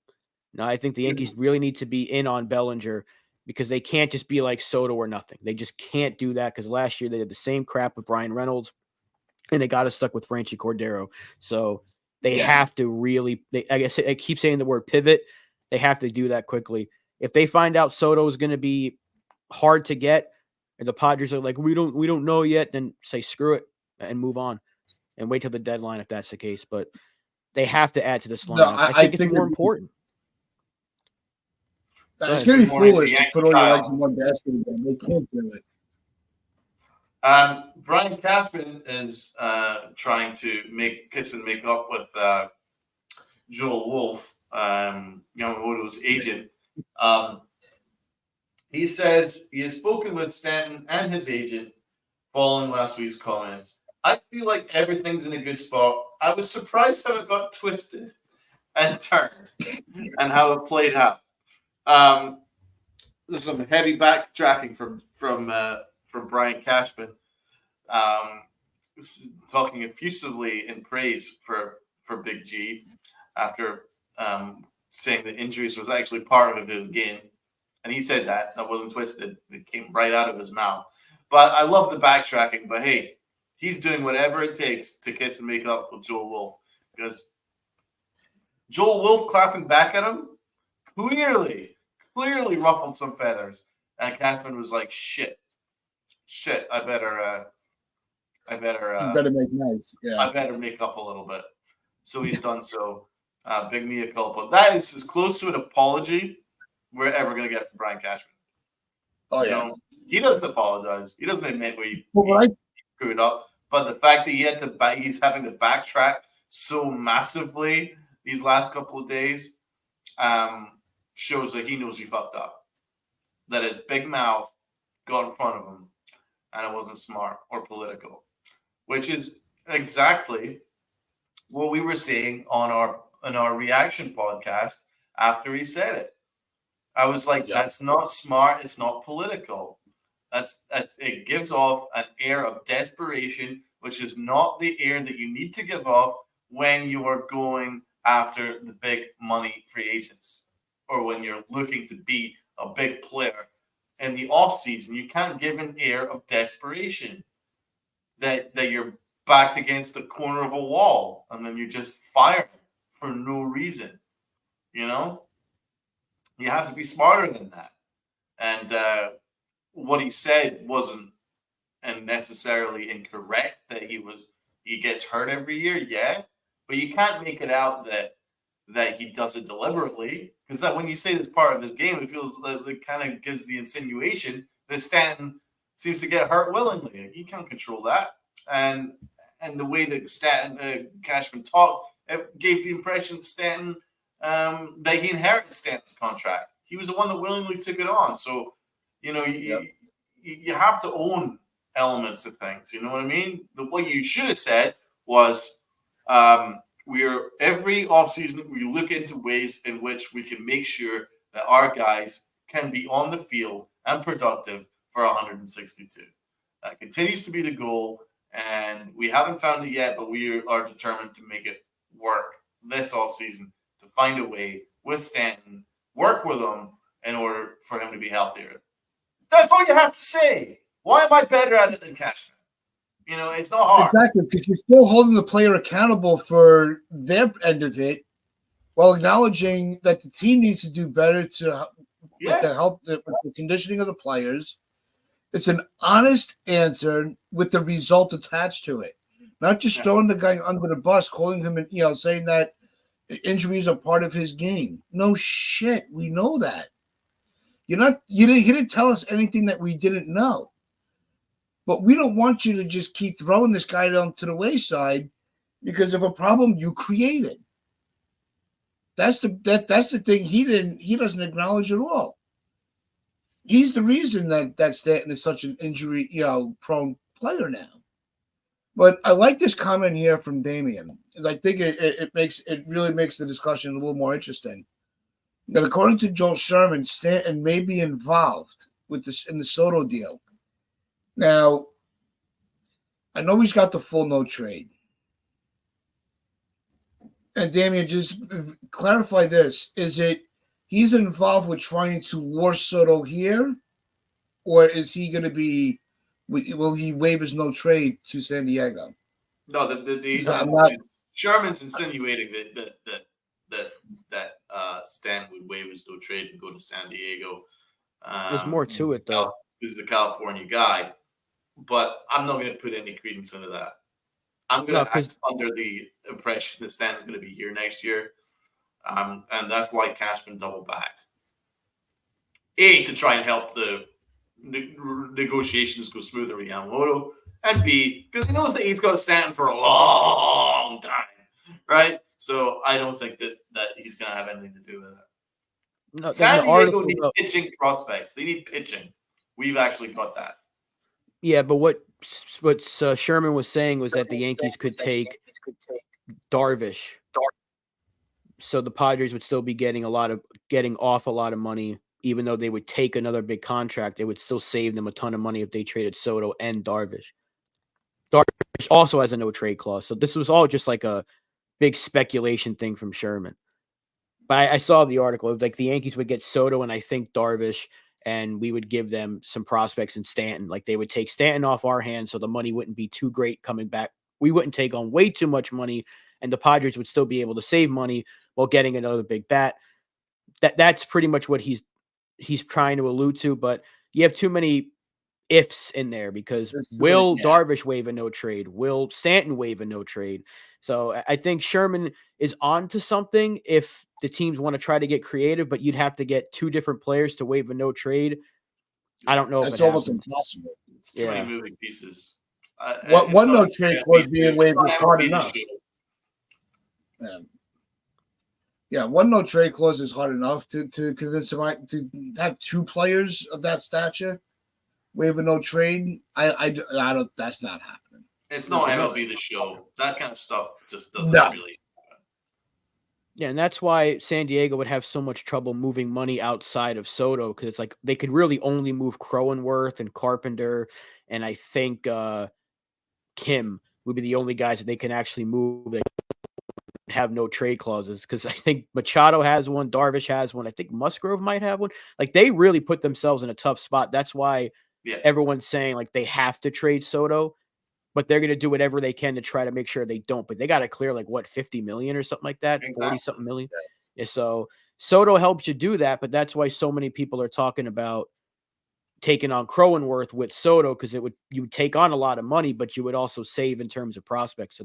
Now, I think the Yankees really need to be in on Bellinger because they can't just be like Soto or nothing. They just can't do that because last year they did the same crap with Brian Reynolds and they got us stuck with Franchi Cordero. So they have to really, I guess I keep saying the word pivot. They have to do that quickly. If they find out Soto is going to be hard to get and the Padres are like, we don't know yet, then say screw it and move on and wait till the deadline if that's the case. But they have to add to this lineup. No, I think it's more important. It's going to be foolish to put all your eggs in one basket again. They can't do it. Brian Cashman is trying to make up with Joel Wolf, Yamamoto's agent. He says he has spoken with Stanton and his agent following last week's comments. I feel like everything's in a good spot. I was surprised how it got twisted and turned and how it played out. There's some heavy backtracking from Brian Cashman, talking effusively in praise for Big G after saying that injuries was actually part of his game. And he said that wasn't twisted. It came right out of his mouth. But I love the backtracking. But hey, he's doing whatever it takes to kiss and make up with Joel Wolf. Because Joel Wolf clapping back at him clearly ruffled some feathers. And Cashman was like, shit, I better make nice. Yeah. I better make up a little bit. So he's done so. Big mea culpa. That is as close to an apology we're ever going to get from Brian Cashman. Oh, yeah. He doesn't apologize. He doesn't admit where he screwed up. But the fact that he's having to backtrack so massively these last couple of days shows that he knows he fucked up. That his big mouth got in front of him and it wasn't smart or political, which is exactly what we were saying on our reaction podcast after he said it. I was like, That's not smart. It's not political. It gives off an air of desperation, which is not the air that you need to give off when you are going after the big money free agents or when you're looking to be a big player in the off season. You can't give an air of desperation that you're backed against the corner of a wall and then you're just firing for no reason. You have to be smarter than that. And what he said wasn't necessarily incorrect, that he gets hurt every year, but you can't make it out that he does it deliberately, because that when you say that's part of his game, it feels like it kind of gives the insinuation that Stanton seems to get hurt willingly. He can't control that, and the way that Cashman talked, it gave the impression that Stanton that he inherited Stanton's contract. He was the one that willingly took it on. So, you have to own elements of things. You know what I mean? What you should have said was, every offseason, we look into ways in which we can make sure that our guys can be on the field and productive for 162. That continues to be the goal, and we haven't found it yet, but we are determined to make it work this offseason, to find a way with Stanton, work with him in order for him to be healthier. That's all you have to say. Why am I better at it than Cashman? It's not hard. Exactly, because you're still holding the player accountable for their end of it while acknowledging that the team needs to do better with the conditioning of the players. It's an honest answer with the result attached to it. Not just throwing the guy under the bus, calling him, saying that Injuries are part of his game. No shit. We know that. He didn't tell us anything that we didn't know. But we don't want you to just keep throwing this guy down to the wayside because of a problem you created. That's the thing he doesn't acknowledge at all. He's the reason that Stanton is such an injury, prone player now. But I like this comment here from Damian, because I think it really makes the discussion a little more interesting. That according to Joel Sherman, Stanton may be involved with this in the Soto deal. Now, I know he's got the full no trade. And Damian, just clarify this. Is it he's involved with trying to lure Soto here? Or is he going to be, will he waive his no trade to San Diego? No, Sherman's insinuating that Stan would waive his no trade and go to San Diego. There's more to it, though. He's a California guy. But I'm not going to put any credence into that. I'm going to act under the impression that Stan's going to be here next year. And that's why Cashman double-backed. A, to try and help the negotiations go smoother with Yamamoto. And B, because he knows that he's got Stanton for a long time. Right? So I don't think that he's going to have anything to do with that. No, San Diego needs pitching prospects. They need pitching. We've actually got that. Yeah, but what Sherman was saying was that the Yankees could take Darvish, so the Padres would still be getting off a lot of money, even though they would take another big contract. It would still save them a ton of money if they traded Soto and Darvish. Darvish also has a no trade clause, so this was all just like a big speculation thing from Sherman. But I saw the article. It was like the Yankees would get Soto and I think Darvish, and we would give them some prospects in Stanton. Like they would take Stanton off our hands so the money wouldn't be too great coming back. We wouldn't take on way too much money, and the Padres would still be able to save money while getting another big bat. That's pretty much what he's trying to allude to, but you have too many ifs in there because will Darvish waive a no trade? Will Stanton waive a no trade? So I think Sherman is on to something if the teams want to try to get creative, but you'd have to get two different players to waive a no trade. I don't know. That's almost impossible. It's too many moving pieces. One no trade clause being waived is hard enough. Yeah, one no trade clause is hard enough to convince him to have two players of that stature waive a no trade. I don't. That's not happening. It's not MLB The Show. That kind of stuff just doesn't really. Yeah, and that's why San Diego would have so much trouble moving money outside of Soto, because it's like they could really only move Cronenworth and Carpenter, and I think Kim would be the only guys that they can actually move that have no trade clauses, because I think Machado has one, Darvish has one, I think Musgrove might have one. Like they really put themselves in a tough spot. That's why everyone's saying like they have to trade Soto, but they're going to do whatever they can to try to make sure they don't. But they got to clear like what, 50 million or something like that, exactly. 40 something million. Yeah, so Soto helps you do that, but that's why so many people are talking about taking on Cronenworth with Soto, because you would take on a lot of money, but you would also save in terms of prospects. So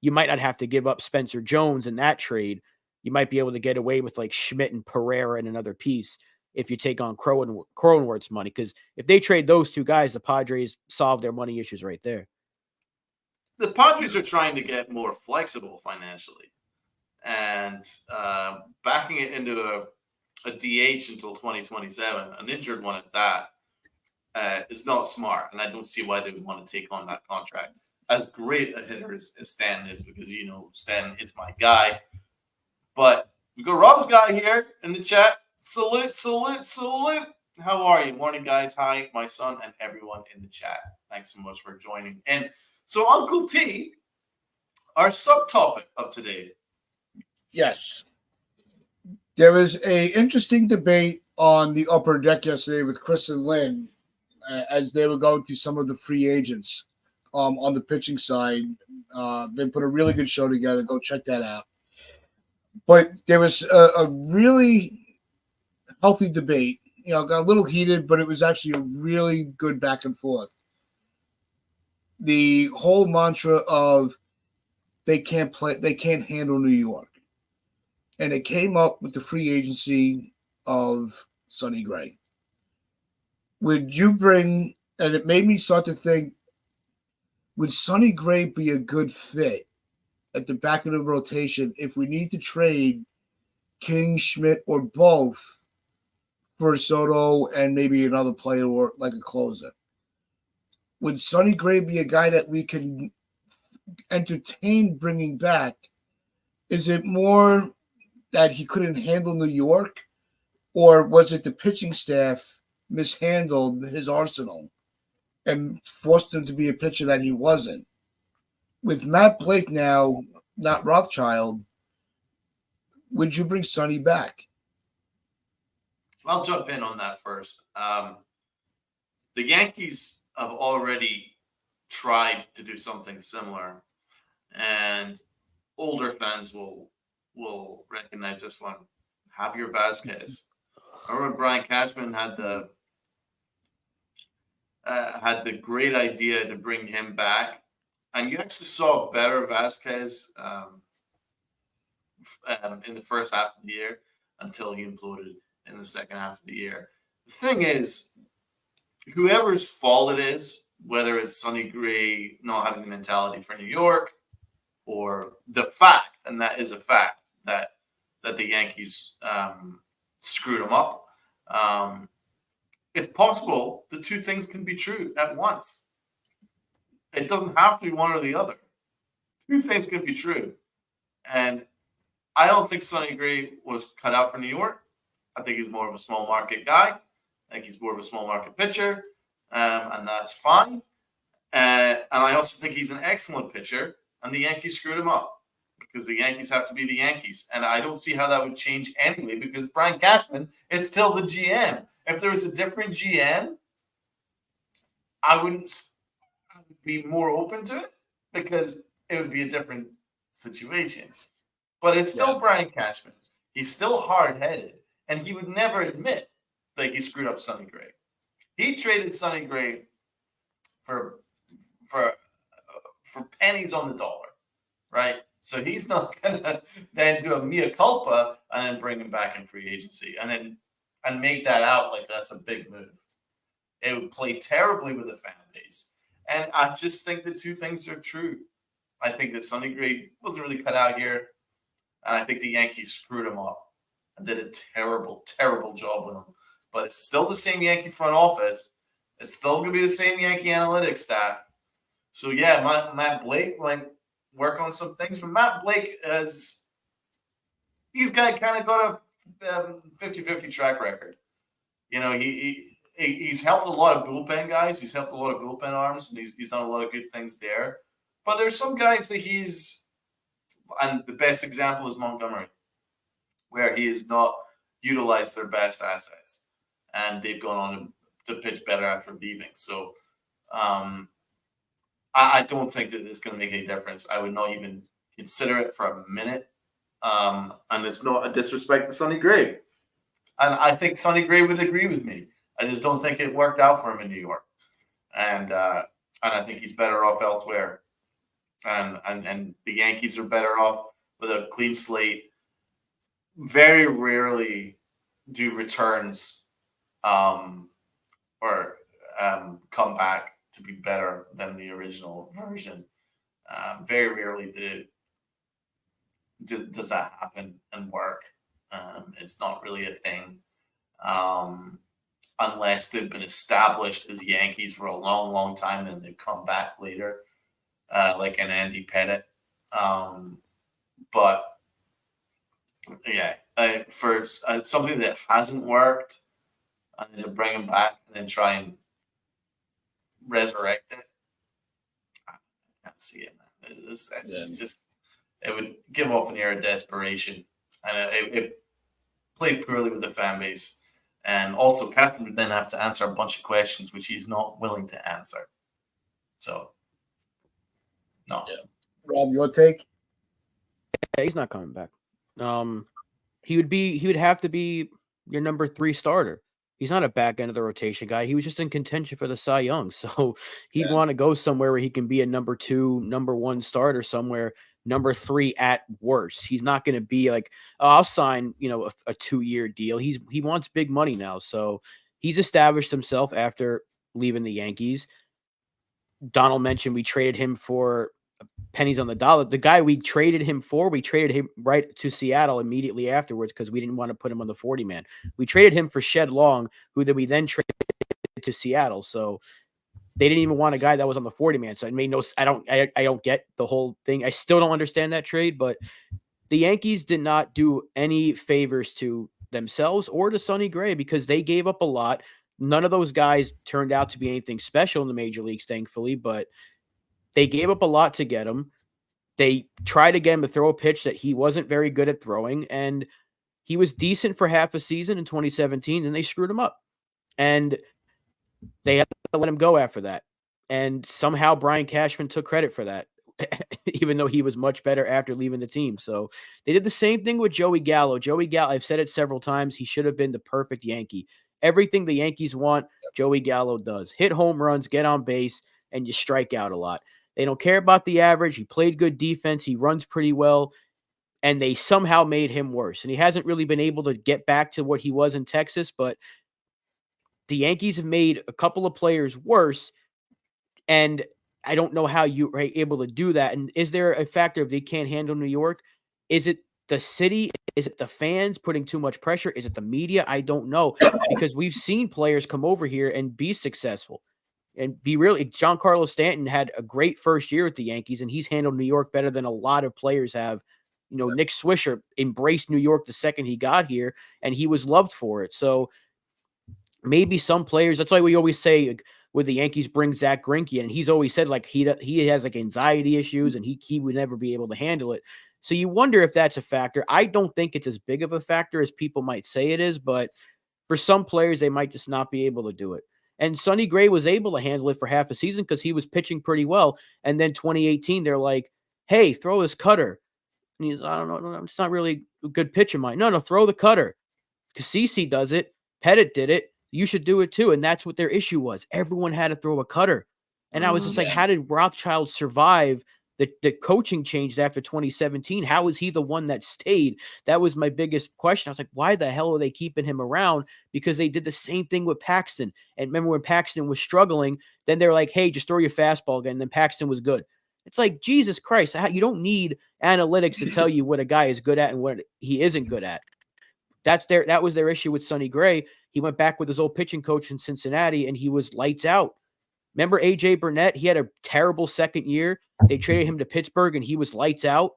you might not have to give up Spencer Jones in that trade. You might be able to get away with like Schmidt and Pereira and another piece if you take on Cronenworth's money. Because if they trade those two guys, the Padres solve their money issues right there. The Padres are trying to get more flexible financially, and backing it into a DH until 2027, an injured one at that, is not smart. And I don't see why they would want to take on that contract. As great a hitter as Stan is, because, Stan is my guy. But we got Rob's guy here in the chat. Salute, salute, salute. How are you? Morning, guys. Hi, my son and everyone in the chat. Thanks so much for joining. And so, Uncle T, our subtopic of today. Yes. There was an interesting debate on the upper deck yesterday with Chris and Lynn as they were going through some of the free agents. On the pitching side, they put a really good show together. Go check that out. But there was a really healthy debate. Got a little heated, but it was actually a really good back and forth. The whole mantra of they can't handle New York. and it came up with the free agency of Sonny Gray. Would you bring, and it made me start to think, would Sonny Gray be a good fit at the back of the rotation if we need to trade King, Schmidt, or both for Soto and maybe another player or like a closer? Would Sonny Gray be a guy that we can entertain bringing back? Is it more that he couldn't handle New York, or was it the pitching staff mishandled his arsenal and forced him to be a pitcher that he wasn't? With Matt Blake now, not Rothschild, would you bring Sonny back? I'll jump in on that first. The Yankees have already tried to do something similar, and older fans will recognize this one. Javier Vazquez. Remember when Brian Cashman had the great idea to bring him back, and you actually saw better Vazquez in the first half of the year until he imploded in the second half of the year. The thing is, whoever's fault it is, whether it's Sonny Gray not having the mentality for New York, or the fact, and that is a fact, that the Yankees screwed him up. It's possible the two things can be true at once. It doesn't have to be one or the other. Two things can be true. And I don't think Sonny Gray was cut out for New York. I think he's more of a small market guy. I think he's more of a small market pitcher, and that's fine. And I also think he's an excellent pitcher, and the Yankees screwed him up because the Yankees have to be the Yankees. And I don't see how that would change anyway because Brian Cashman is still the GM. If there was a different GM, I wouldn't be more open to it because it would be a different situation. But it's still Brian Cashman. He's still hard-headed, and he would never admit that he screwed up Sonny Gray. He traded Sonny Gray for pennies on the dollar, right? So he's not gonna then do a mea culpa and then bring him back in free agency and make that out like that's a big move. It would play terribly with the fan base. And I just think the two things are true. I think that Sonny Gray wasn't really cut out here, and I think the Yankees screwed him up and did a terrible, terrible job with him. But it's still the same Yankee front office. It's still going to be the same Yankee analytics staff. So, yeah, Matt Blake might work on some things. But Matt Blake he's kind of got a 50-50 track record. You know, he's helped a lot of bullpen guys. He's helped a lot of bullpen arms, and he's done a lot of good things there. But there's some guys that and the best example is Montgomery, where he has not utilized their best assets, and they've gone on to pitch better after leaving. So I don't think that it's going to make any difference. I would not even consider it for a minute. And it's not a disrespect to Sonny Gray. And I think Sonny Gray would agree with me. I just don't think it worked out for him in New York. And I think he's better off elsewhere. And the Yankees are better off with a clean slate. Very rarely do returns or come back to be better than the original version. Very rarely does that happen and work. It's not really a thing unless they've been established as Yankees for a long, long time and they come back later, like an Andy Pettit. But yeah, for something that hasn't worked, and then to bring him back and then try and resurrect it, I can't see it, man. It would give off an air of desperation, and it played poorly with the fan base. And also, Catherine would then have to answer a bunch of questions which he's not willing to answer. So, no. Yeah. Rob, your take? Yeah, he's not coming back. He would have to be your number 3 starter. He's not a back end of the rotation guy. He was just in contention for the Cy Young. So he'd want to go somewhere where he can be a number 2, number 1 starter somewhere number 3 at worst. He's not going to be like, oh, I'll sign, a 2-year deal. He wants big money now. So he's established himself after leaving the Yankees. Donald mentioned we traded him for pennies on the dollar. The guy we traded him right to Seattle immediately afterwards because we didn't want to put him on the 40-man. We traded him for Shed Long, who we then traded to Seattle. So they didn't even want a guy that was on the 40-man. So it made no. I don't get the whole thing. I still don't understand that trade. But the Yankees did not do any favors to themselves or to Sonny Gray because they gave up a lot. None of those guys turned out to be anything special in the major leagues, thankfully, but they gave up a lot to get him. They tried again to throw a pitch that he wasn't very good at throwing, and he was decent for half a season in 2017, and they screwed him up. And they had to let him go after that. And somehow Brian Cashman took credit for that, even though he was much better after leaving the team. So they did the same thing with Joey Gallo. Joey Gallo, I've said it several times, he should have been the perfect Yankee. Everything the Yankees want, Joey Gallo does. Hit home runs, get on base, and you strike out a lot. They don't care about the average. He played good defense. He runs pretty well. And they somehow made him worse. And he hasn't really been able to get back to what he was in Texas, but the Yankees have made a couple of players worse. And I don't know how you are able to do that. And is there a factor if they can't handle New York? Is it the city? Is it the fans putting too much pressure? Is it the media? I don't know, because we've seen players come over here and be successful and be really. Giancarlo Stanton had a great first year with the Yankees, and he's handled New York better than a lot of players have. Nick Swisher embraced New York the second he got here, and he was loved for it. So maybe some players, that's why we always say with the Yankees bring Zach Greinke, and he's always said like he has like anxiety issues and he would never be able to handle it. So you wonder if that's a factor. I don't think it's as big of a factor as people might say it is, but for some players, they might just not be able to do it. And Sonny Gray was able to handle it for half a season because he was pitching pretty well. And then 2018, they're like, hey, throw his cutter. And he's, I don't know, it's not really a good pitch of mine. No, throw the cutter. Because CC does it. Pettit did it. You should do it too. And that's what their issue was. Everyone had to throw a cutter. And I was just like, how did Rothschild survive the coaching change after 2017? How is he the one that stayed? That was my biggest question. I was like, why the hell are they keeping him around? Because they did the same thing with Paxton. And remember when Paxton was struggling, then they're like, hey, just throw your fastball again. And then Paxton was good. It's like, Jesus Christ, you don't need analytics to tell you what a guy is good at and what he isn't good at. That was their issue with Sonny Gray. He went back with his old pitching coach in Cincinnati, and he was lights out. Remember AJ Burnett? He had a terrible second year. They traded him to Pittsburgh, and he was lights out.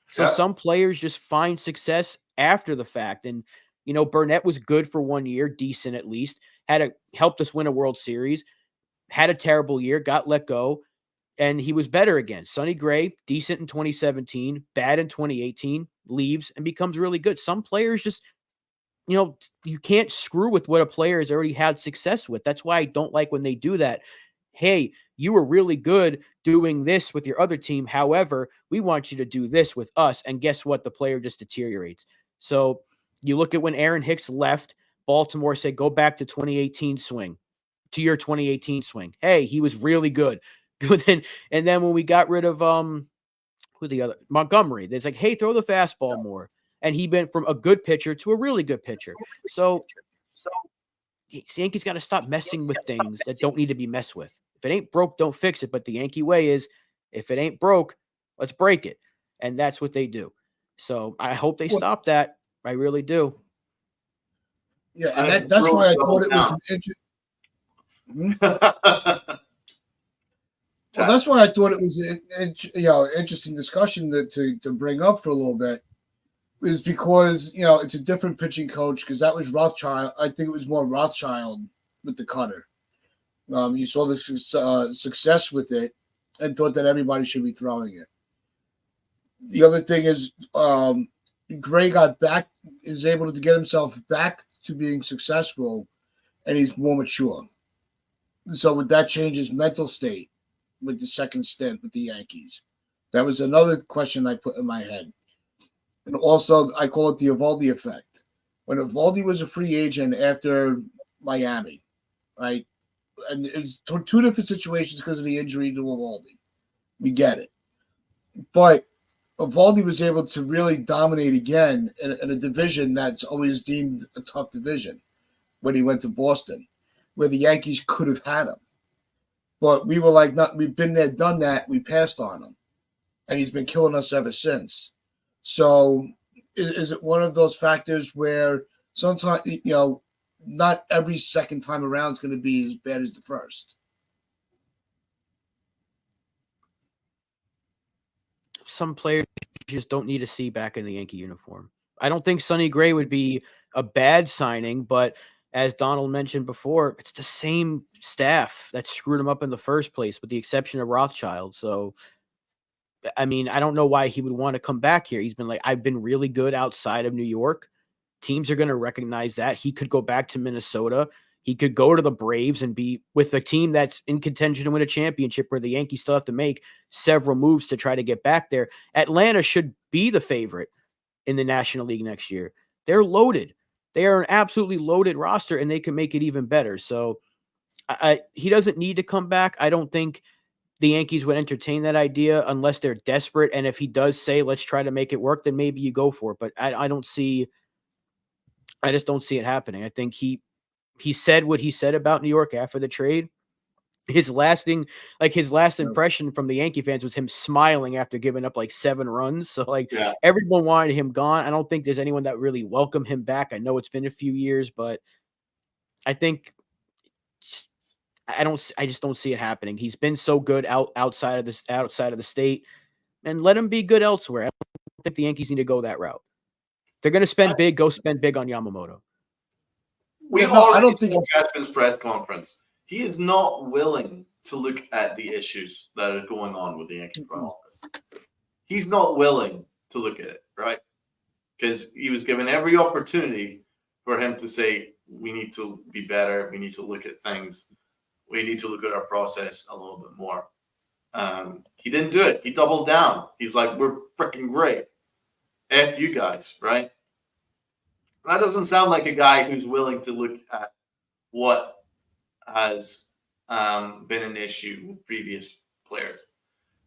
So some players just find success after the fact. And, Burnett was good for 1 year, decent at least, helped us win a World Series, had a terrible year, got let go, and he was better again. Sonny Gray, decent in 2017, bad in 2018, leaves and becomes really good. Some players just, you can't screw with what a player has already had success with. That's why I don't like when they do that. Hey, you were really good doing this with your other team. However, we want you to do this with us. And guess what? The player just deteriorates. So you look at when Aaron Hicks left, Baltimore said, go back to 2018 swing, to your 2018 swing. Hey, he was really good. And then when we got rid of Montgomery, it's like, hey, throw the fastball more. And he went from a good pitcher to a really good pitcher. So Yankees got to stop messing with things that don't need to be messed with. If it ain't broke, don't fix it. But the Yankee way is, if it ain't broke, let's break it. And that's what they do. So I hope they stop that. I really do. Yeah, and that's why I thought it was interesting. Well, that's why I thought it was an interesting discussion to bring up for a little bit. Is because it's a different pitching coach, because that was Rothschild. I think it was more Rothschild with the cutter. You saw the success with it and thought that everybody should be throwing it. The other thing is Gray is able to get himself back to being successful, and he's more mature. So with that change his mental state with the second stint with the Yankees. That was another question I put in my head. And also, I call it the Eovaldi effect. When Eovaldi was a free agent after Miami, right? And it's two different situations because of the injury to Eovaldi. We get it. But Eovaldi was able to really dominate again in a division that's always deemed a tough division when he went to Boston, where the Yankees could have had him. But we were like, not, we've been there, done that. We passed on him, and he's been killing us ever since. So, is it one of those factors where sometimes, not every second time around is going to be as bad as the first? Some players just don't need to see back in the Yankee uniform. I don't think Sonny Gray would be a bad signing, but as Donald mentioned before, it's the same staff that screwed him up in the first place, with the exception of Rothschild. So, I mean, I don't know why he would want to come back here. He's been like, I've been really good outside of New York. Teams are going to recognize that. He could go back to Minnesota. He could go to the Braves and be with a team that's in contention to win a championship, where the Yankees still have to make several moves to try to get back there. Atlanta should be the favorite in the National League next year. They're loaded. They are an absolutely loaded roster, and they can make it even better. So he doesn't need to come back. I don't think the Yankees would entertain that idea unless they're desperate. And if he does say, let's try to make it work, then maybe you go for it. But I just don't see it happening. I think he said what he said about New York after the trade. His last impression from the Yankee fans was him smiling after giving up like 7 runs. So everyone wanted him gone. I don't think there's anyone that really welcomed him back. I know it's been a few years, but I think I just don't see it happening. He's been so good outside of the state, and let him be good elsewhere. I don't think the Yankees need to go that route. They're going to spend big. Go spend big on Yamamoto. We already saw Cashman's press conference. He is not willing to look at the issues that are going on with the Yankee front office. He's not willing to look at it, right? Because he was given every opportunity for him to say, we need to be better. We need to look at things. We need to look at our process a little bit more. He didn't do it. He doubled down. He's like, we're freaking great. F you guys, right? That doesn't sound like a guy who's willing to look at what has been an issue with previous players.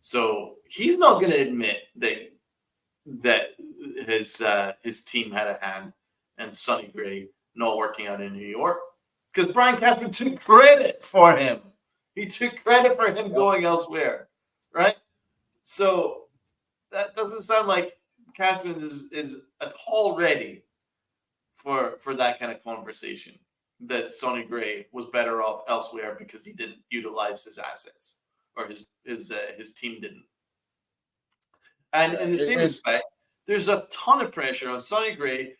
So he's not going to admit that his team had a hand in Sonny Gray not working out in New York, because Brian Cashman took credit for him. He took credit for him going elsewhere, right? So that doesn't sound like Cashman is at all ready for that kind of conversation, that Sonny Gray was better off elsewhere because he didn't utilize his assets, or his team didn't. And in the same respect, there's a ton of pressure on Sonny Gray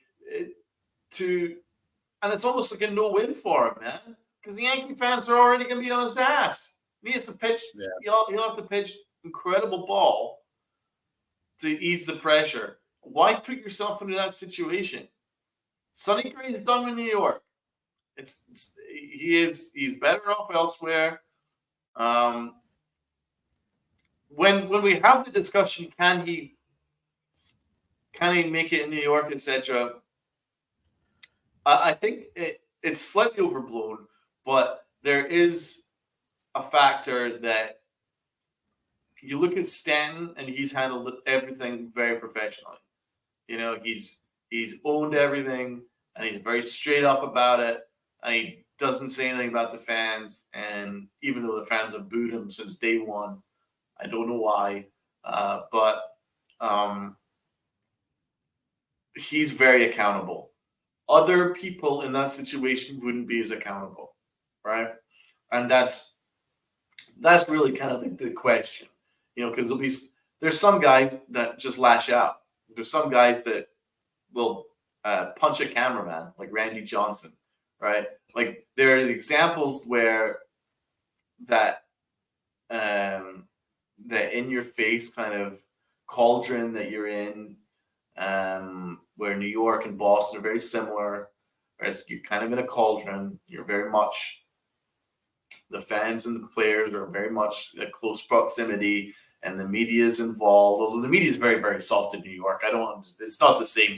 and it's almost like a no-win for him, man, because the Yankee fans are already going to be on his ass. He has to pitch. Yeah. He'll have to pitch incredible ball to ease the pressure. Why put yourself into that situation? Sonny Gray is done with New York. He's better off elsewhere. When we have the discussion, can he make it in New York, etc. I think it's slightly overblown, but there is a factor that you look at Stanton, and he's handled everything very professionally. He's owned everything, and he's very straight up about it, and he doesn't say anything about the fans. And even though the fans have booed him since day one, I don't know why, but he's very accountable. Other people in that situation wouldn't be as accountable, right? And that's really kind of like the question, because there's some guys that just lash out. There's some guys that will punch a cameraman, like Randy Johnson, right? Like, there are examples where that in your face kind of cauldron that you're in, where New York and Boston are very similar, whereas you're kind of in a cauldron. You're very much, the fans and the players are very much in close proximity, and the media is involved. Although the media is very, very soft in New York. It's not the same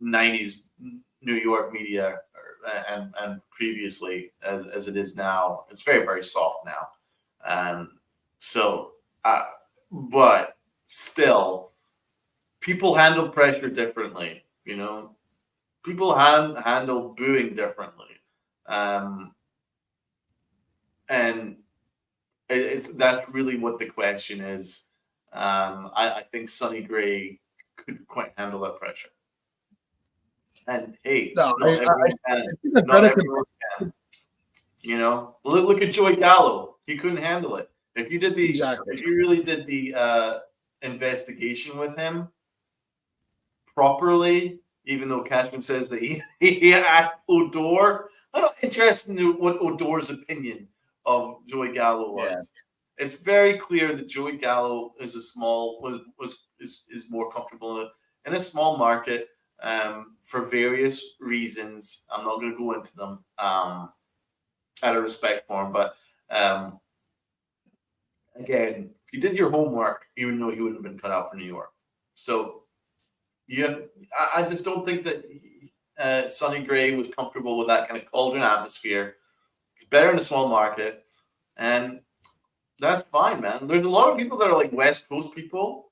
90s New York media and previously as it is now. It's very, very soft now. But still, people handle pressure differently. You know, people handle booing differently, and that's really what the question is. I think Sonny Gray could quite handle that pressure. And hey, No, not everyone can. I think that Not better everyone can. You know, look at Joey Gallo. He couldn't handle it. If you really did the investigation with him properly, even though Cashman says that he asked Odor, I'm not interested in what Odor's opinion of Joey Gallo was. Yeah. It's very clear that Joey Gallo is is more comfortable in a small market for various reasons. I'm not going to go into them out of respect for him, but again, if you did your homework, you would know you wouldn't have been cut out for New York. So, yeah, I just don't think that Sonny Gray was comfortable with that kind of cauldron atmosphere. He's better in a small market, and that's fine, man. There's a lot of people that are like West Coast people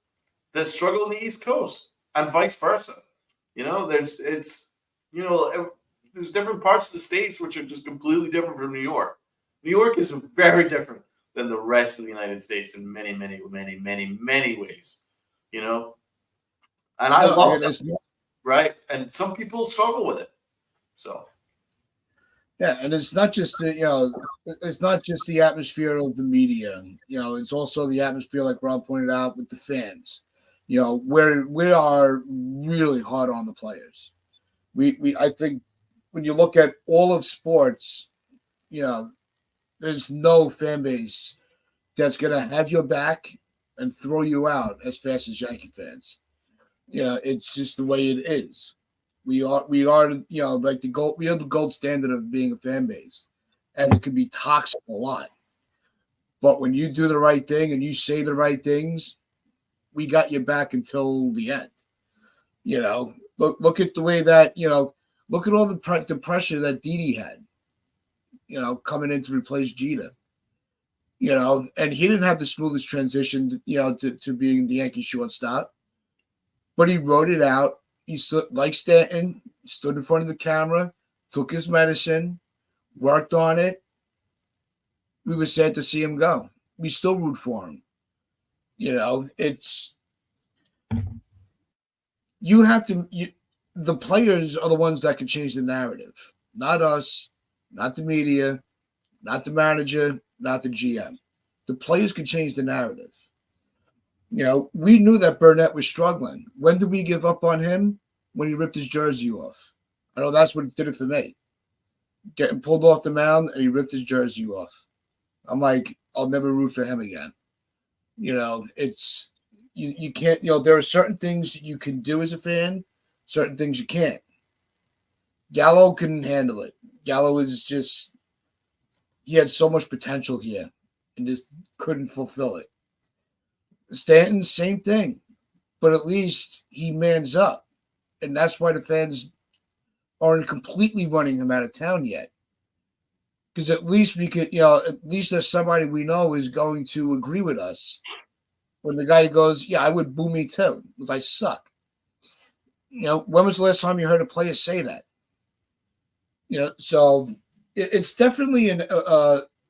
that struggle in the East Coast, and vice versa. You know, there's different parts of the states which are just completely different from New York. New York is very different than the rest of the United States in many, many, many, many, many ways. You know, and I love it, right? And some people struggle with it. So, yeah, and it's not just it's not just the atmosphere of the media. You know, it's also the atmosphere, like Rob pointed out, with the fans. You know, where we are really hard on the players. I think when you look at all of sports, you know, there's no fan base that's going to have your back and throw you out as fast as Yankee fans. You know, it's just the way it is. We are, you know, like we are the gold standard of being a fan base, and it can be toxic a lot. But when you do the right thing and you say the right things, we got your back until the end. You know, look at the way that, you know, look at all the pressure that Didi had, you know, coming in to replace Jeter. You know, and he didn't have the smoothest transition, you know, to being the Yankee shortstop, but he wrote it out. He stood like Stanton, stood in front of the camera, took his medicine, worked on it. We were sad to see him go. We still root for him. You know, the players are the ones that can change the narrative, not us, not the media, not the manager, not the GM. The players can change the narrative. You know, we knew that Burnett was struggling. When did we give up on him? When he ripped his jersey off. I know that's what did it for me. Getting pulled off the mound and he ripped his jersey off. I'm like, I'll never root for him again. You know, it's you can't, you know, there are certain things you can do as a fan, certain things you can't. Gallo couldn't handle it. Gallo is just, he had so much potential here and just couldn't fulfill it. Stanton, same thing, but at least he mans up. And that's why the fans aren't completely running him out of town yet. Because at least we could, you know, at least there's somebody we know is going to agree with us. When the guy goes, yeah, I would boo me too, because I suck. You know, when was the last time you heard a player say that? You know, so it's definitely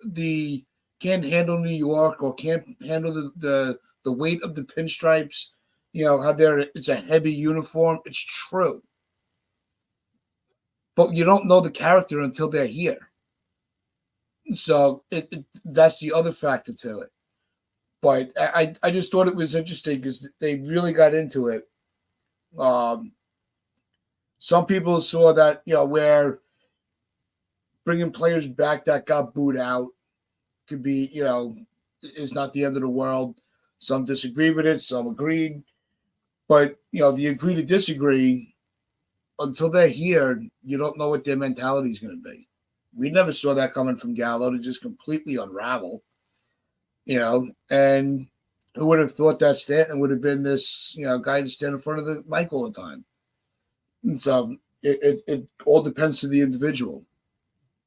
the can't handle New York or can't handle the weight of the pinstripes. You know, how it's a heavy uniform. It's true. But you don't know the character until they're here. So that's the other factor to it. But I just thought it was interesting because they really got into it. Some people saw that, you know, where bringing players back that got booed out could be, you know, is not the end of the world. Some disagree with it. Some agreed. But, you know, the agree to disagree, until they're here, you don't know what their mentality is going to be. We never saw that coming from Gallo to just completely unravel, you know, and who would have thought that Stanton would have been this, you know, guy to stand in front of the mic all the time. And so it all depends to the individual.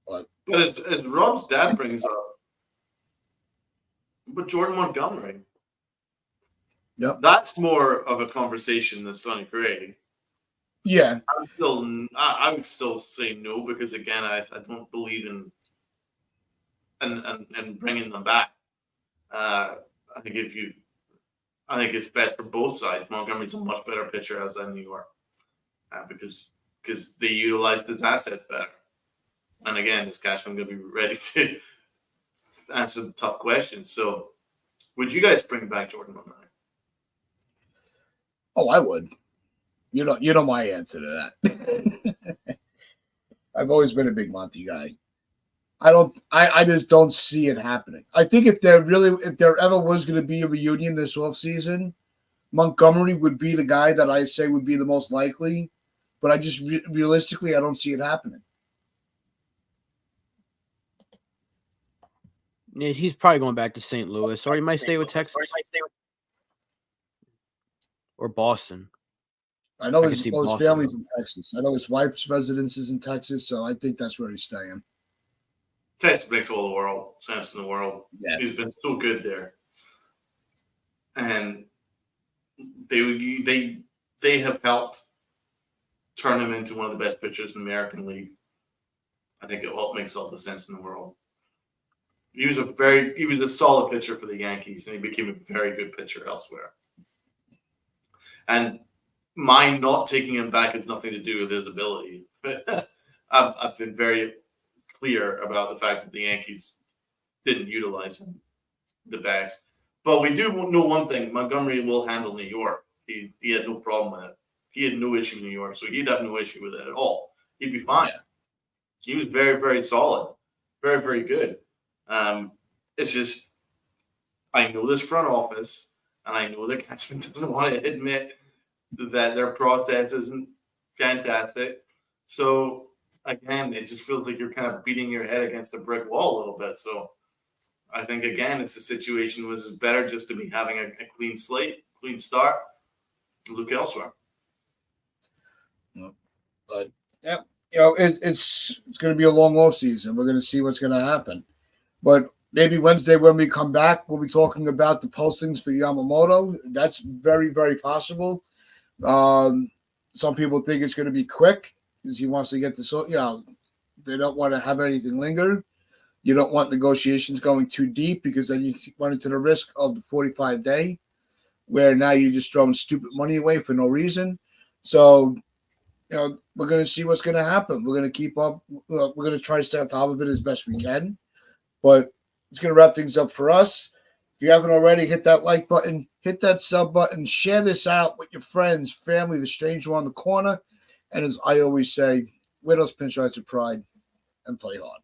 But as Rob's dad brings up, but Jordan Montgomery, Yep. That's more of a conversation than Sonny Gray. Yeah. I would still say no because again, I don't believe in and bringing them back. I think I think it's best for both sides. Montgomery's a much better pitcher outside New York because they utilized his assets better. And again, is Cashman going to be ready to answer the tough questions? So, would you guys bring back Jordan Montgomery? Oh, I would. You know my answer to that. I've always been a big Monty guy. I just don't see it happening. I think if there ever was going to be a reunion this offseason, Montgomery would be the guy that I say would be the most likely, but I just realistically I don't see it happening. Yeah, he's probably going back to St. Louis, or he might stay with Texas or Boston. I know I his can see Boston, family's though. in Texas. I know his wife's residence is in Texas, so I think that's where he's staying. Texas makes all the world sense in the world. Yeah. He's been so good there, and they have helped turn him into one of the best pitchers in the American League. I think it makes all the sense in the world. He was a solid pitcher for the Yankees, and he became a very good pitcher elsewhere. And my not taking him back has nothing to do with his ability. I've been very clear about the fact that the Yankees didn't utilize him the best. But we do know one thing: Montgomery will handle New York. He had no problem with it. He had no issue in New York, so he'd have no issue with it at all. He'd be fine. Yeah. He was very, very solid, very, very good. It's just I know this front office, and I know that Cashman doesn't want to admit that their process isn't fantastic. So again, it just feels like you're kind of beating your head against a brick wall a little bit. So I think again, it's a situation was better just to be having a clean slate, clean start, look elsewhere. But yeah, it's going to be a long off season. We're going to see what's going to happen. But maybe Wednesday when we come back, we'll be talking about the postings for Yamamoto. That's very, very possible. Some people think it's going to be quick because he wants to get this. They don't want to have anything linger. You don't want negotiations going too deep because then you run into the risk of the 45-day, where now you're just throwing stupid money away for no reason. So, we're going to see what's going to happen. We're going to keep up. We're going to try to stay on top of it as best we can. But it's going to wrap things up for us. If you haven't already, hit that like button, hit that sub button, share this out with your friends, family, the stranger on the corner. And as I always say, wear those pinstripes of pride and play hard.